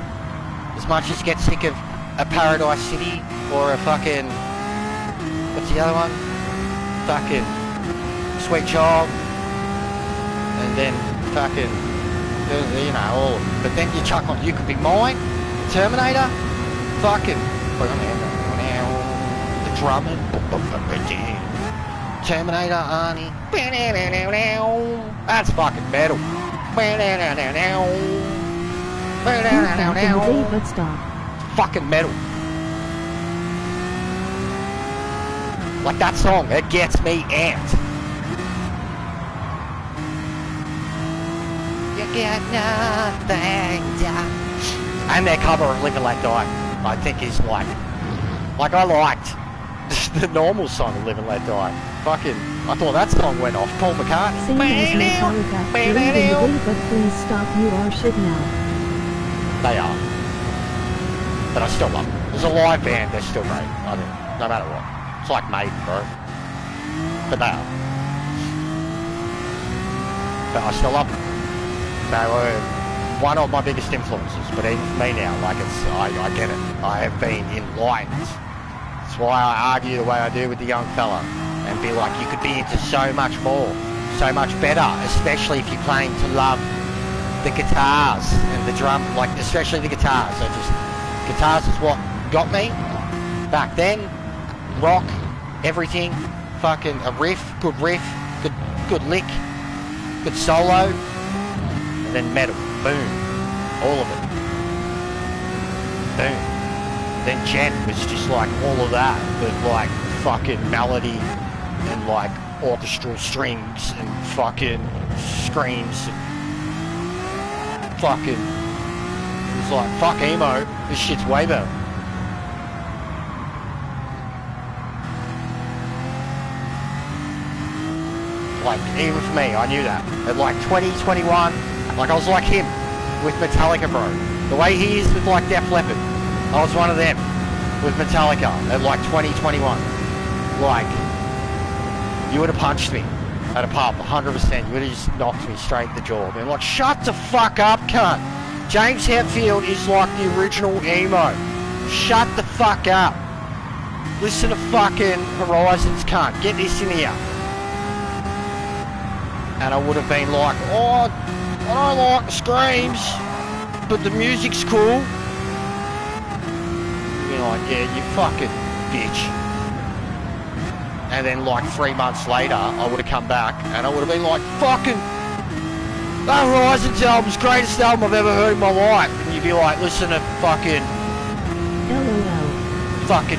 As much as you get sick of a Paradise City or a fucking, what's the other one? Fucking Sweet Child, and then fucking, you know, all. But then you chuck on You Could Be Mine, Terminator, fucking, the drumming, Terminator, Arnie, that's fucking metal. But stop. Fucking metal. Like that song, it gets me amped. You get nothing done. And their cover of Live and Let Die, I think is like I liked the normal song of Live and Let Die. Fucking, I thought that song went off. Paul McCartney. Same as Metallica. Leave in the day, but please stop. You are shit now. They are. But I still love them. As a live band, they're still great. I think, no matter what. It's like Maiden, bro. But they are. But I still love them. They were one of my biggest influences. But even for me now, like I get it. I have been enlightened. That's why I argue the way I do with the young fella. And be like, you could be into so much more. So much better. Especially if you claim to love the guitars and the drum. Like, especially the guitars. Guitars is what got me back then. Rock, everything, fucking a riff, good lick, good solo, and then metal, boom, all of it, boom. Then Jen was just like all of that, but like fucking melody and like orchestral strings and fucking screams and fucking, it's like, fuck emo, this shit's way better. Like, even for me, I knew that. At like 2021, like I was like him with Metallica, bro. The way he is with like Def Leppard, I was one of them with Metallica at like 2021. Like, you would have punched me at a pub, 100%. You would have just knocked me straight in the jaw. Been like, shut the fuck up, cunt. James Hetfield is like the original emo. Shut the fuck up. Listen to fucking Horizons, cunt. Get this in here. And I would have been like, oh, I don't like the screams, but the music's cool. You'd be like, yeah, you fucking bitch. And then like 3 months later, I would have come back and I would have been like, fucking, that Horizons album's greatest album I've ever heard in my life. And you'd be like, listen to fucking, LOL. fucking,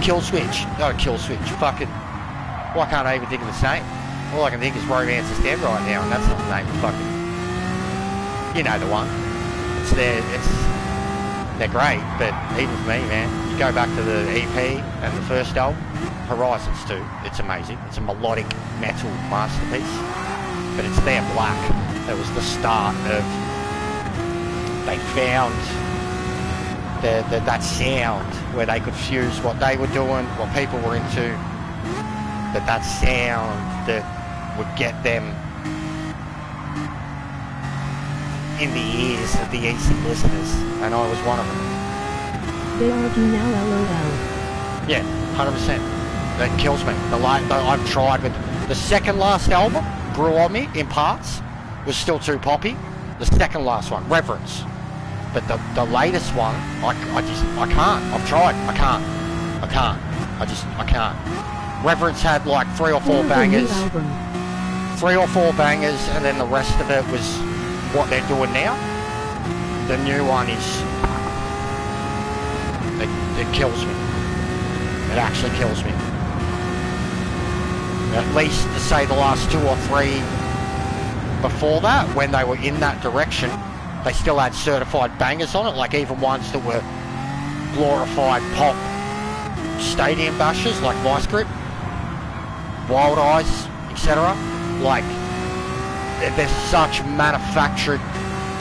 Killswitch. No, Killswitch. Fucking, why can't I even think of the name? All I can think is Romance is Dead right now, and that's not the name of fucking, you know the one. They're great, but even for me, man, you go back to the EP and the first album, Horizons 2, it's amazing. It's a melodic metal masterpiece, but it's their Black. That was the start of, they found that sound where they could fuse what they were doing, what people were into, but that sound that would get them in the ears of the easy listeners, and I was one of them. They argue now, LOL. Yeah, 100%. That kills me. I've tried with the second last album, grew on me in parts, was still too poppy. The second last one, Reverence. But the latest one, I can't. I've tried. I can't. I can't. Reverence had like 3 or 4 bangers. 3 or 4 bangers, and then the rest of it was what they're doing now. The new one is, it kills me. It actually kills me. At least to say the last 2 or 3 before that, when they were in that direction, they still had certified bangers on it, like even ones that were glorified pop stadium bashes, like Vice Grip, Wild Eyes, etc. Like, they're such manufactured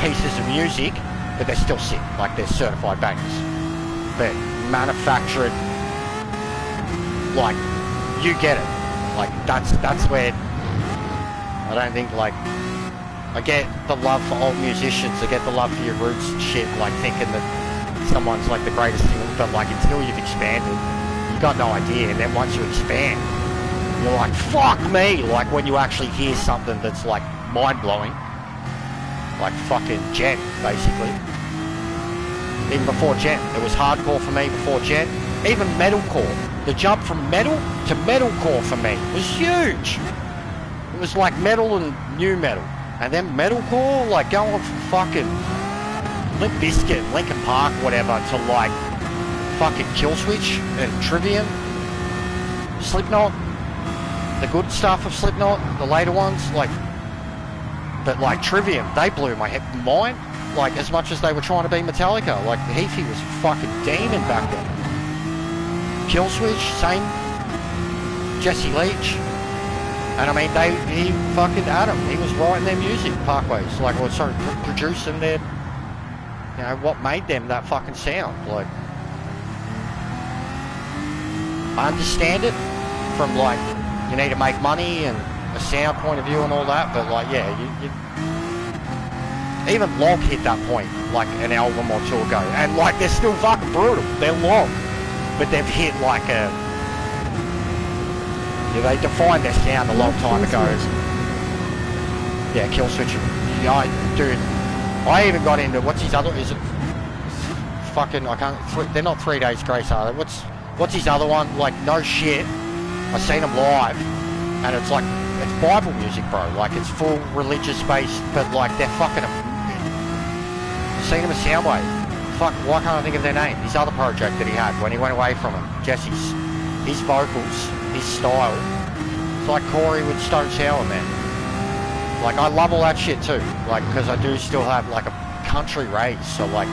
pieces of music, but they're still sick. Like, they're certified bangers. But manufactured, like, you get it. Like, that's where I don't think, like, I get the love for old musicians, I get the love for your roots and shit, like thinking that someone's like the greatest thing, but like until you've expanded, you got no idea, and then once you expand, you're like, fuck me, like when you actually hear something that's like mind-blowing, like fucking Jet, basically. Even before Jet, it was hardcore for me before Jet, even metalcore. The jump from metal to metalcore for me was huge. It was like metal and new metal. And then metalcore, like going from fucking Limp Bizkit, Linkin Park, whatever, to like fucking Killswitch and Trivium, Slipknot, the good stuff of Slipknot, the later ones, like, but like Trivium, they blew my mind, like as much as they were trying to be Metallica. Like Heafy was a fucking demon back then. Killswitch, same, Jesse Leach. And I mean, he fucking Adam, he was writing their music, Parkways, like, or sorry, producing their, you know, what made them that fucking sound. Like, I understand it from like, you need to make money and a sound point of view and all that, but like, yeah, you even Log hit that point, like an album or two ago, and like, they're still fucking brutal, they're Log, but they've hit like a, yeah, they defined their sound a long time ago. Yeah, Killswitch. Yeah, dude, I even got into, what's his other, is it fucking, I can't, they're not 3 Days Grace, are they? What's his other one? Like, no shit, I seen him live, and it's like, it's Bible music, bro. Like, it's full religious based, but like, they're fucking, seen him at Soundwave. Fuck, why can't I think of their name? His other project that he had when he went away from him, Jesse's, his vocals, his style, it's like Corey with Stone Sour, man. Like, I love all that shit too, like, because I do still have like a country raise, so like,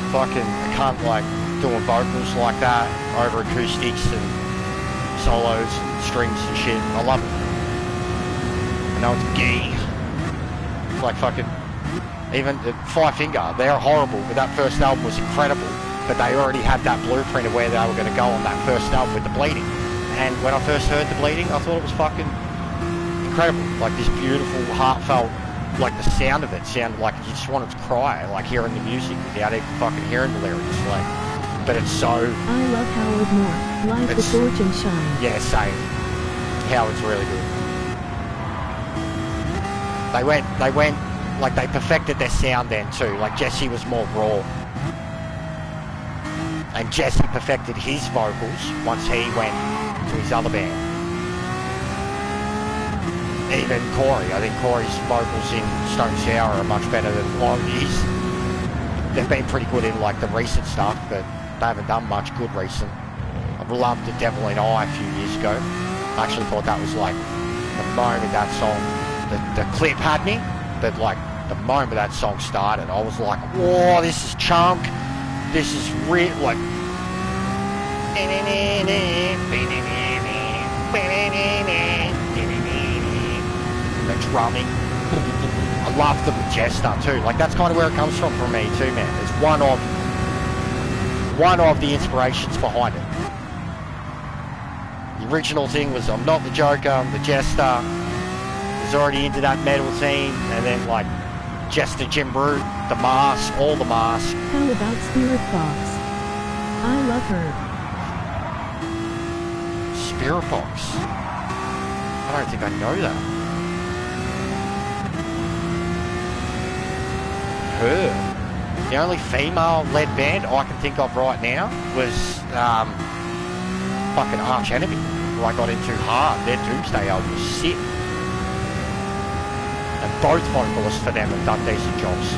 fucking, I can't like doing vocals like that over acoustics and solos and strings and shit. I love it. I know it's gay. It's like fucking, even Five Finger, they're horrible, but that first album was incredible. But they already had that blueprint of where they were going to go on that first album with The Bleeding. And when I first heard The Bleeding, I thought it was fucking incredible. Like this beautiful, heartfelt, like the sound of it sounded like you just wanted to cry, like hearing the music without even fucking hearing the lyrics. Like, but it's so... I love Howard more. Light the torch and shine. Yeah, same. Howard's really good. They went, like they perfected their sound then too. Like Jesse was more raw. And Jesse perfected his vocals once he went to his other band. Even Corey, I think Corey's vocals in Stone Sour are much better than his. They've been pretty good in like the recent stuff, but they haven't done much good recent. I loved The Devil in Eye a few years ago. I actually thought that was like the moment that song, the clip had me, but like the moment that song started, I was like, whoa, this is chunk. This is real, like, the drumming. I love the Jester too. Like that's kind of where it comes from for me too, man. It's one of the inspirations behind it. The original thing was I'm not the Joker, I'm the Jester. I was already into that metal scene, and then like Jester Jim Brute, The Mask, all The Mask. How about Spirit Box? I love her. Spirit Box? I don't think I know that. Her. The only female-led band I can think of right now was fucking Arch Enemy, who I got into hard. Their Doomsday album was sick. And both vocalists for them have done decent jobs.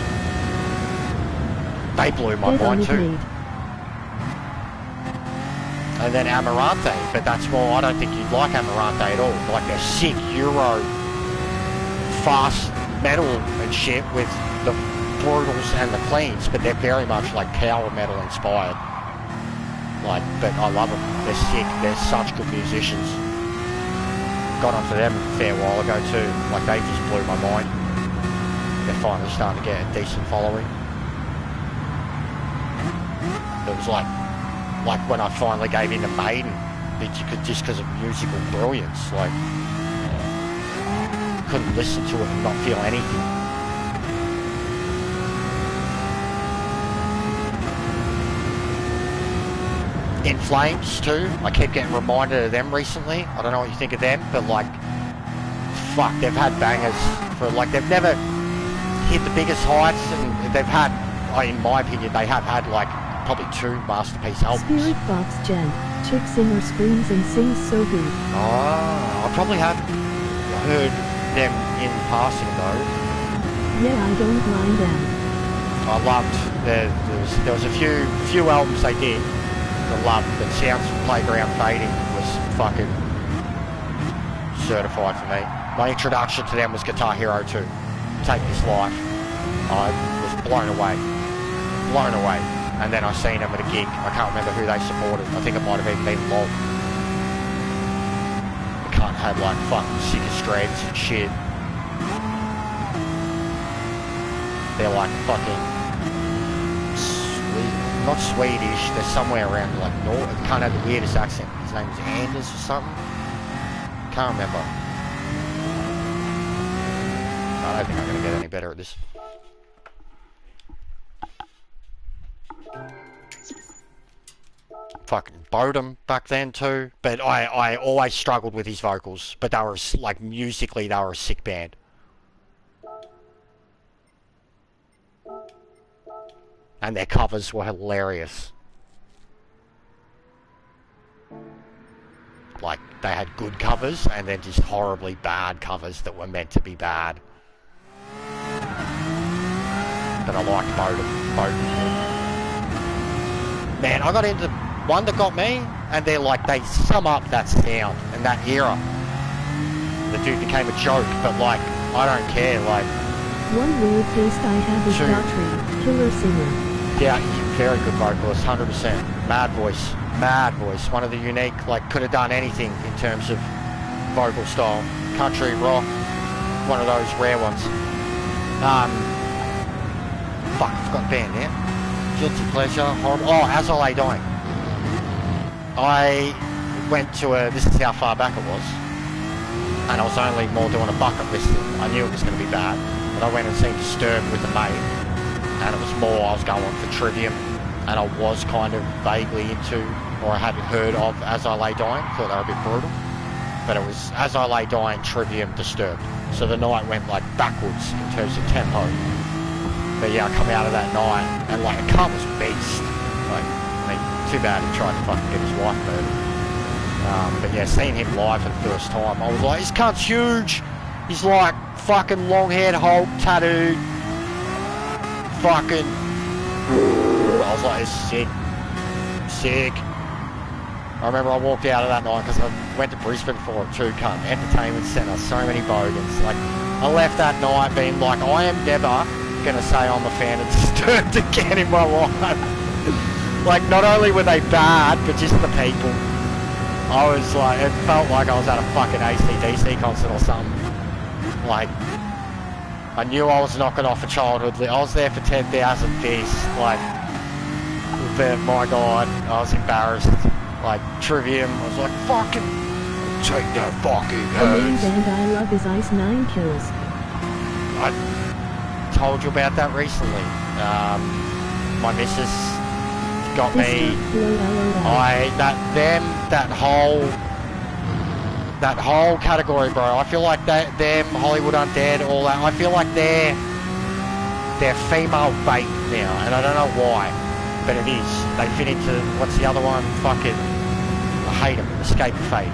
They blew my mind too. And then Amarante, but that's more, I don't think you'd like Amarante at all. Like they're sick Euro, fast metal and shit with the brutals and the cleans, but they're very much like power metal inspired. Like, but I love them. They're sick. They're such good musicians. Got onto them a fair while ago too. Like they just blew my mind. They're finally starting to get a decent following. It was like when I finally gave in to Maiden, just because of musical brilliance. Like couldn't listen to it and not feel anything. In Flames too, I keep getting reminded of them recently. I don't know what you think of them, but like, fuck, they've had bangers for like, they've never hit the biggest heights, and they've had, in my opinion, they have had like probably 2 masterpiece albums. Spirit Box Jen, chick singer screams and sings so good. Oh, I probably haven't heard them in passing though. Yeah, I don't mind them. I loved, there was a few albums they did. I loved, but Sounds from Playground Fading was fucking certified for me. My introduction to them was Guitar Hero 2, Take This Life. I was blown away. And then I seen them at a gig. I can't remember who they supported. I think it might have even been Log. The cunt had like fucking sick of dreads and shit. They're like fucking not Swedish, they're somewhere around like north. They can't have the weirdest accent. His name is Anders or something. Can't remember. I don't think I'm gonna get any better at this. Fucking Bodum back then too, but I always struggled with his vocals. But they were like musically, they were a sick band. And their covers were hilarious. Like, they had good covers, and then just horribly bad covers that were meant to be bad. But I liked Bodum. Man, I got into one that got me, and they're like, they sum up that sound and that era. The dude became a joke, but like, I don't care, like... One weird taste I have is Daughtry, killer singer. Yeah, very good vocalist, 100%. Mad voice. One of the unique, like, could have done anything in terms of vocal style. Country, rock, one of those rare ones. Fuck, I forgot the band now. Guilty Pleasure, horrible. Oh, As I Lay Dying. I went to this is how far back it was. And I was only more doing a bucket list. I knew it was going to be bad. But I went and seen Disturbed with the mate. And it was more, I was going for Trivium, and I was kind of vaguely into, or I hadn't heard of As I Lay Dying, thought they were a bit brutal, but it was As I Lay Dying, Trivium, Disturbed. So the night went like backwards in terms of tempo. But yeah, I come out of that night, and like, the cunt was a beast. Like, I mean, too bad he tried to fucking get his wife murdered. But yeah, seeing him live for the first time, I was like, this cunt's huge! He's like fucking long-haired Hulk, tattooed. Fucking, I was like, it's sick. I remember I walked out of that night because I went to Brisbane for it too, cunt. Entertainment Centre, so many bogans. Like, I left that night being like, I am never going to say I'm a fan of Disturbed again in my life. Like, not only were they bad, but just the people. I was like, it felt like I was at a fucking AC/DC concert or something. Like, I knew I was knocking off a childhood. I was there for 10,000 fish. Like, but my God, I was embarrassed. Like, Trivium, I was like, fucking take that fucking The main band I love is Ice 9 Kills. I told you about that recently. My missus got me. That whole category, bro. I feel like them, Hollywood Undead, all that. I feel like they're female bait now, and I don't know why, but it is. They fit into, what's the other one? Fucking, I hate them. Escape Fate.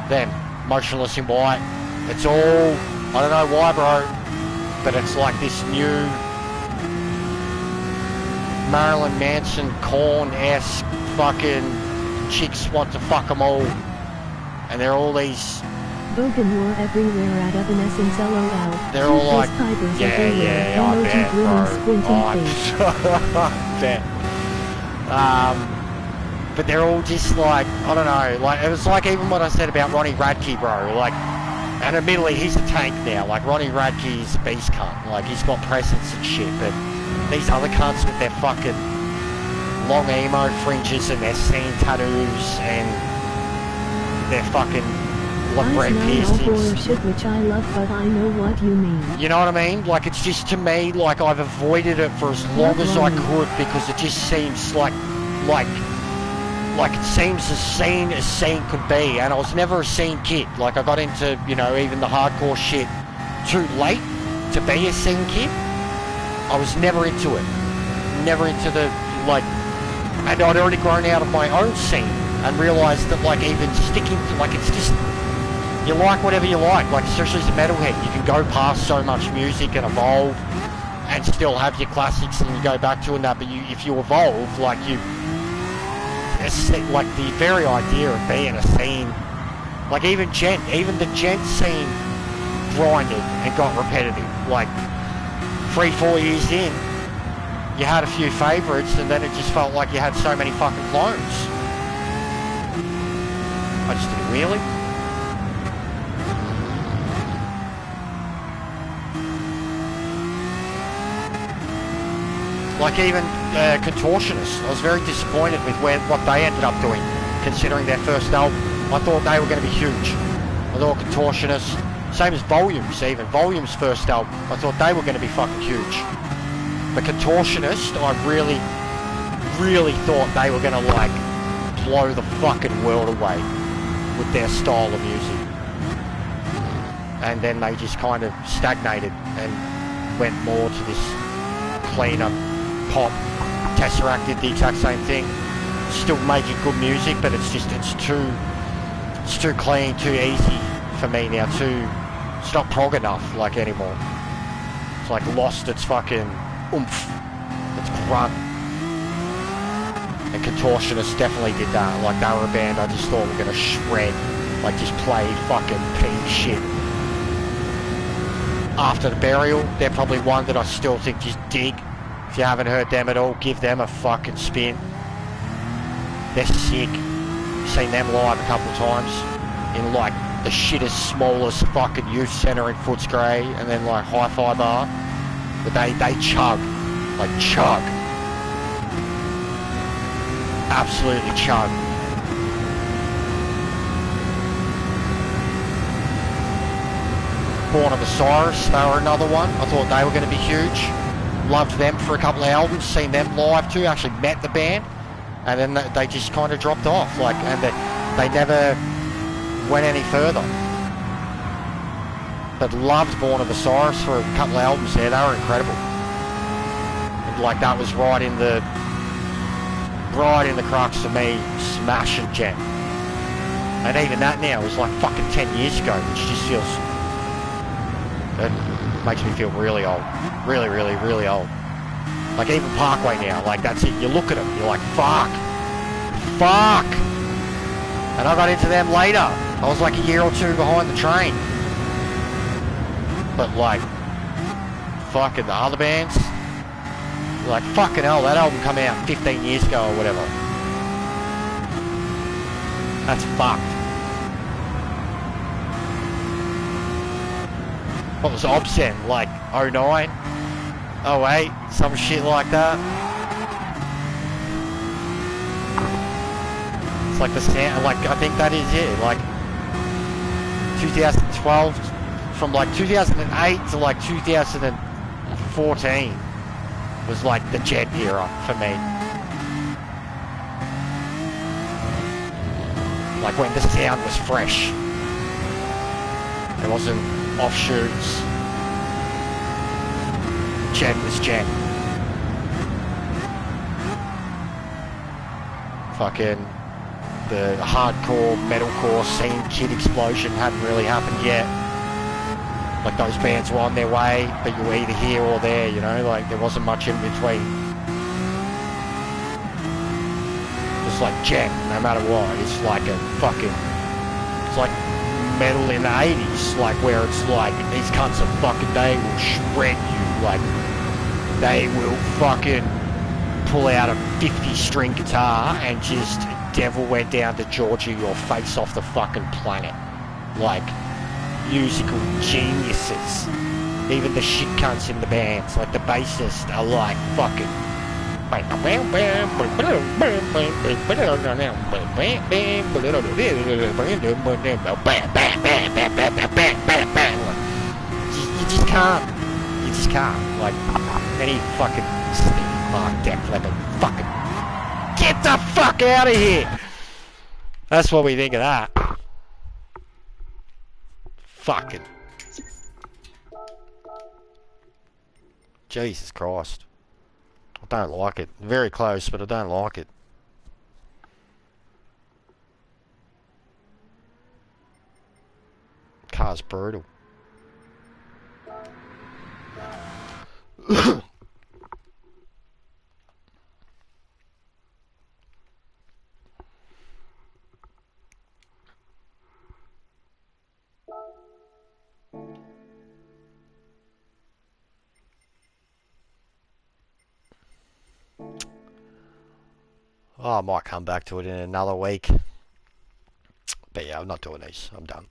Them, Motionless in White. It's all, I don't know why, bro, but it's like this new Marilyn Manson, Korn-esque fucking chicks want to fuck them all. And they're all these... Bogan war everywhere at Evanescence LOL. They're all like... Yeah, I bet, bro. I bet. But they're all just like, I don't know, like, it was like even what I said about Ronnie Radke, bro. Like, and admittedly, he's a tank now. Like, Ronnie Radke is a beast cunt. Like, he's got presence and shit, but these other cunts with their fucking long emo fringes and their scene tattoos and their fucking Like Brett Eyes Pierce nine all is. bullshit, which I love, but I know what you mean. You know what I mean? Like, it's just, to me, like, I've avoided it for as long as I could, because it just seems like it seems as scene could be, and I was never a scene kid. Like, I got into, you know, even the hardcore shit too late to be a scene kid. I was never into it. Never into the, like, and I'd already grown out of my own scene and realised that, like, even sticking to, like, it's just, you like whatever you like, especially as a metalhead, you can go past so much music and evolve and still have your classics and you go back to that, but if you evolve, like, like, the very idea of being a scene, like, even the gent scene grinded and got repetitive. Like, 3-4 years in, you had a few favourites, and then it just felt like you had so many fucking clones. I just didn't really. Like, even Contortionists, I was very disappointed with what they ended up doing, considering their first album. I thought they were going to be huge. I thought Contortionists, same as Volumes, even Volumes' first album, I thought they were going to be fucking huge. But Contortionist, I really, really thought they were going to, like, blow the fucking world away with their style of music. And then they just kind of stagnated and went more to this cleaner pop. Tesseract did the exact same thing. Still making good music, but it's too clean, too easy for me now. It's not prog enough, like, anymore. It's like lost its fucking oomph, its grunt. And Contortionists definitely did that. Like, they were a band I just thought were gonna shred, like, just play fucking pig shit. After the Burial, they're probably one that I still think just dig. If you haven't heard them at all, give them a fucking spin. They're sick. Seen them live a couple of times in, like, the shittest, smallest fucking youth centre in Footscray, and then, like, Hi-Fi Bar. But they chug. Like, chug. Absolutely chug. Born of Osiris, they were another one. I thought they were going to be huge. Loved them for a couple of albums, seen them live too, actually met the band. And then they just kind of dropped off, like, and they never went any further. But loved Born of Osiris for a couple of albums there, they were incredible. And, like, that was right in the crux of me smashing Jet. And even that now is like fucking 10 years ago, which just feels, it makes me feel really old. Really, really, really old. Like, even Parkway now, like, that's it. You look at them, you're like, fuck. And I got into them later. I was like a year or two behind the train. But, like, fucking the other bands, like, fucking hell, that album come out 15 years ago or whatever. That's fucked. What was Obscene, like, 09? 08? Some shit like that. It's like the sound, like, I think that is it, like, 2012, from like 2008 to like 2014 was like the Jet era for me. Like, when the sound was fresh. There wasn't offshoots. Jet was Jet. Fucking the hardcore, metalcore scene, Kid Explosion hadn't really happened yet. Like, those bands were on their way, but you were either here or there, you know, like, there wasn't much in between. Just like Jet, no matter what, it's like a fucking, it's like metal in the 80s, like, where it's like, these cunts are fucking, they will shred you, like, they will fucking pull out a 50-string guitar and just Devil Went Down to Georgia your face off the fucking planet. Like, musical geniuses. Even the shit cunts in the bands, like the bassists, are like fucking just can't. You just can't. Like, any fucking Steve Mark Def Leppard fucking get the fuck out of here. That's what we think of that. Fucking. Jesus Christ. I don't like it. Very close, but I don't like it. Car's brutal. Oh, I might come back to it in another week. But yeah, I'm not doing these. I'm done.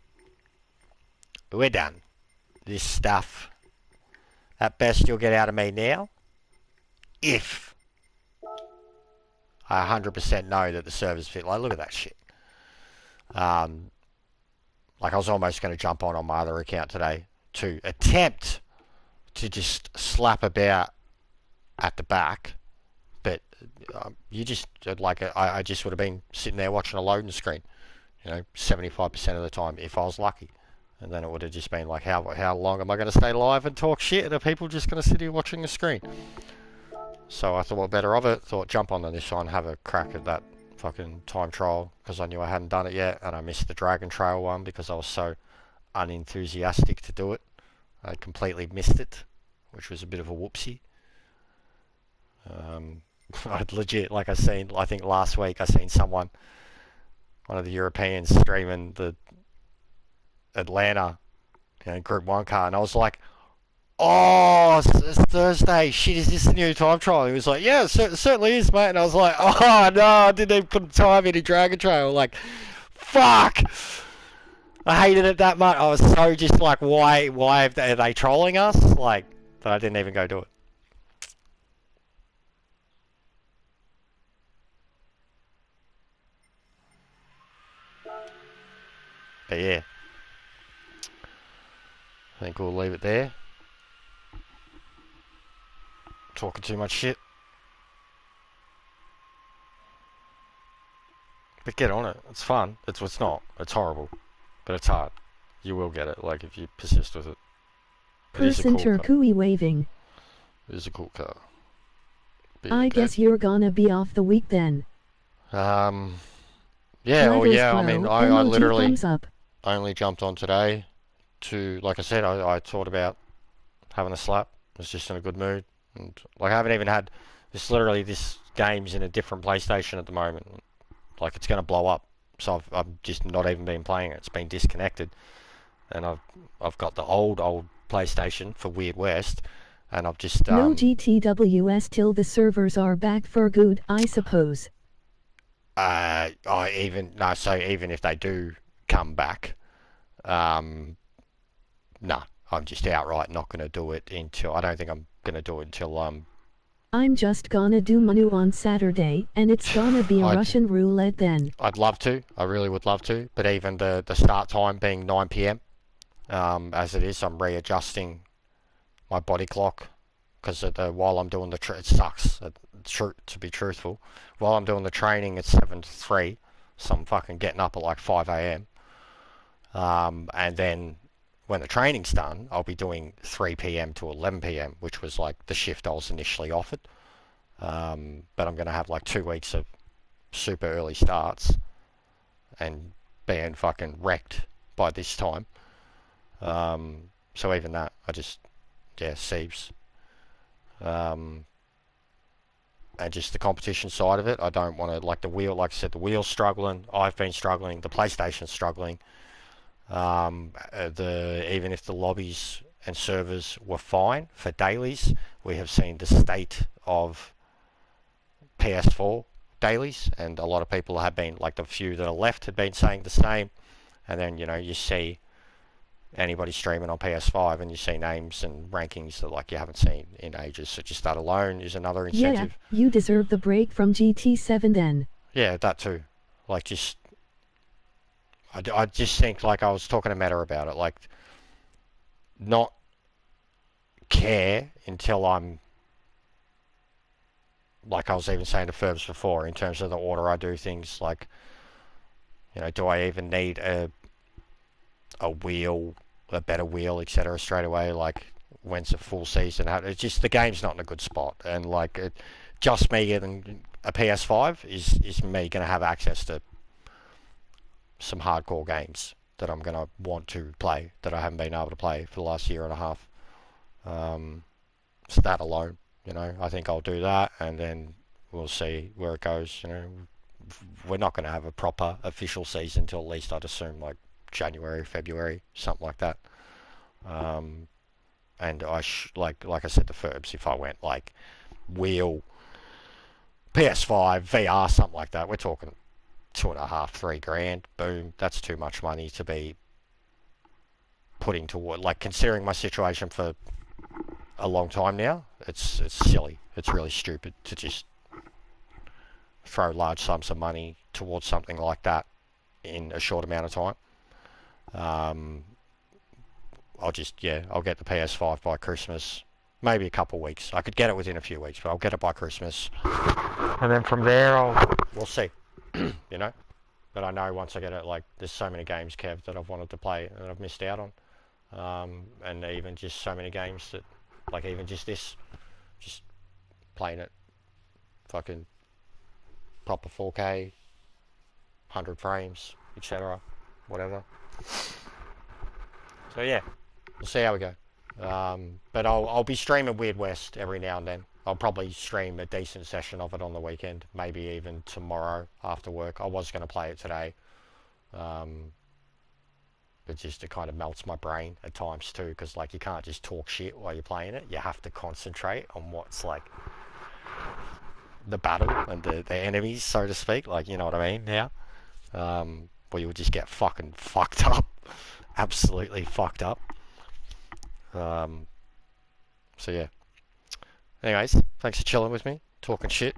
We're done. This stuff, at best you'll get out of me now, if I 100% know that the server's fit. Like, look at that shit. Like, I was almost going to jump on my other account today to attempt to just slap about at the back, but you just, like, I just would have been sitting there watching a loading screen, 75% of the time, if I was lucky. And then it would have just been like, how long am I going to stay live and talk shit? And are people just going to sit here watching the screen? So I thought, well, better of it. Thought, jump on this one, have a crack at that fucking time trial, because I knew I hadn't done it yet, and I missed the Dragon Trail one because I was so unenthusiastic to do it. I completely missed it, which was a bit of a whoopsie. I'd legit, like I think last week, I seen one of the Europeans streaming the Atlanta, Group 1 car, and I was like, oh, it's Thursday, shit, is this the new time trial? He was like, yeah, it certainly is, mate. And I was like, oh no, I didn't even put time in Dragon Trail. Like, fuck, I hated it that much. I was so just like, why are they trolling us? Like, that I didn't even go do it. But yeah, I think we'll leave it there. Talking too much shit. But get on it. It's fun. It's not. It's horrible. But it's hard. You will get it, like, if you persist with it. Person turkey waving. It is a cool car. I guess you're gonna be off the week then. Yeah, oh yeah, I mean, I literally only jumped on today to, like I said, I thought about having a slap. I was just in a good mood. And, like, I haven't even had, this game's in a different PlayStation at the moment. Like, it's going to blow up. So I've just not even been playing it. It's been disconnected. And I've got the old PlayStation for Weird West. And I've just... no GTWS till the servers are back for good, I suppose. Even if they do come back, no, I'm just outright not going to do it until, I don't think I'm going to do it until, I'm just gonna do Manu on Saturday, and it's gonna be Russian roulette then. I'd love to, I really would love to, but even the start time being 9 PM, as it is, I'm readjusting my body clock, because while I'm doing it sucks, to be truthful, while I'm doing the training it's 7 to 3, so I'm fucking getting up at like 5 AM, and then when the training's done, I'll be doing 3 PM to 11 PM, which was like the shift I was initially offered. But I'm going to have like 2 weeks of super early starts and being fucking wrecked by this time. So even that, Siebes. And just the competition side of it, I don't want to, like the wheel's struggling, I've been struggling, the PlayStation's struggling. Even if the lobbies and servers were fine for dailies, we have seen the state of PS4 dailies, and a lot of people have been, like the few that are left had been saying the same. And then you see anybody streaming on PS5 and you see names and rankings that like you haven't seen in ages. So just that alone is another incentive. Yeah, you deserve the break from GT7 then. Yeah, that too. Like just, I just think like I was talking to Meta about it, like not care until I'm, like I was even saying to Ferbs before, in terms of the order I do things, like, you know, do I even need a wheel, a better wheel, etc. straight away? Like, when's a full season? It's just the game's not in a good spot, and like just me getting a PS5 is me going to have access to some hardcore games that I'm going to want to play that I haven't been able to play for the last year and a half. So that alone, you know, I think I'll do that, and then we'll see where it goes. You know, we're not going to have a proper official season until at least I'd assume like January, February, something like that. And like I said to Ferbs, if I went like wheel, PS5, VR, something like that, we're talking 2.5, 3 grand. Boom, that's too much money to be putting toward. Like, considering my situation for a long time now, it's silly. It's really stupid to just throw large sums of money towards something like that in a short amount of time. I'll get the PS5 by Christmas, maybe a couple of weeks. I could get it within a few weeks, but I'll get it by Christmas, and then from there we'll see. You know, but I know once I get it, like, there's so many games, Kev, that I've wanted to play and I've missed out on, and even just so many games that, like, even just this, just playing it, fucking proper 4K, 100 frames, etc., whatever. So yeah, we'll see how we go. But I'll be streaming Weird West every now and then. I'll probably stream a decent session of it on the weekend, maybe even tomorrow after work. I was going to play it today, but just it kind of melts my brain at times too, because like you can't just talk shit while you're playing it. You have to concentrate on what's like the battle and the enemies, so to speak. Like, you know what I mean? Now, where you'll just get fucking fucked up, absolutely fucked up. So yeah. Anyways, thanks for chilling with me, talking shit.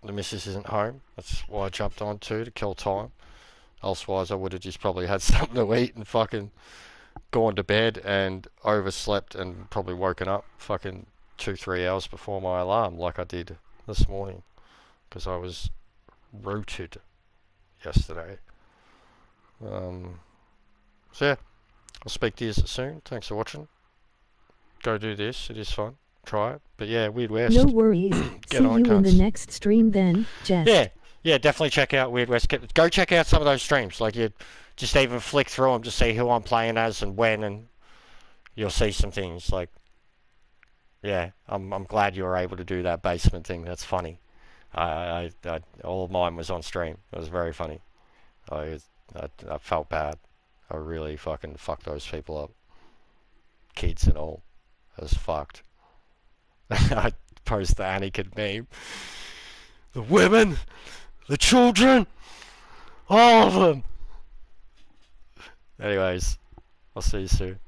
The missus isn't home. That's why I jumped on too, to kill time. Elsewise, I would have just probably had something to eat and fucking gone to bed and overslept and probably woken up fucking 2-3 hours before my alarm, like I did this morning, because I was rooted yesterday. So yeah, I'll speak to you soon. Thanks for watching. Go do this. It is fun. Try it. But yeah, Weird West. No worries. See you in the next stream then, Jess. Yeah, definitely check out Weird West. Go check out some of those streams. Like, you just even flick through them to see who I'm playing as and when, and you'll see some things. Like, yeah, I'm glad you were able to do that basement thing. That's funny. I all of mine was on stream. It was very funny. I felt bad. I really fucking fucked those people up. Kids and all. It was fucked. I post the Anakin meme. The women, the children, all of them. Anyways, I'll see you soon.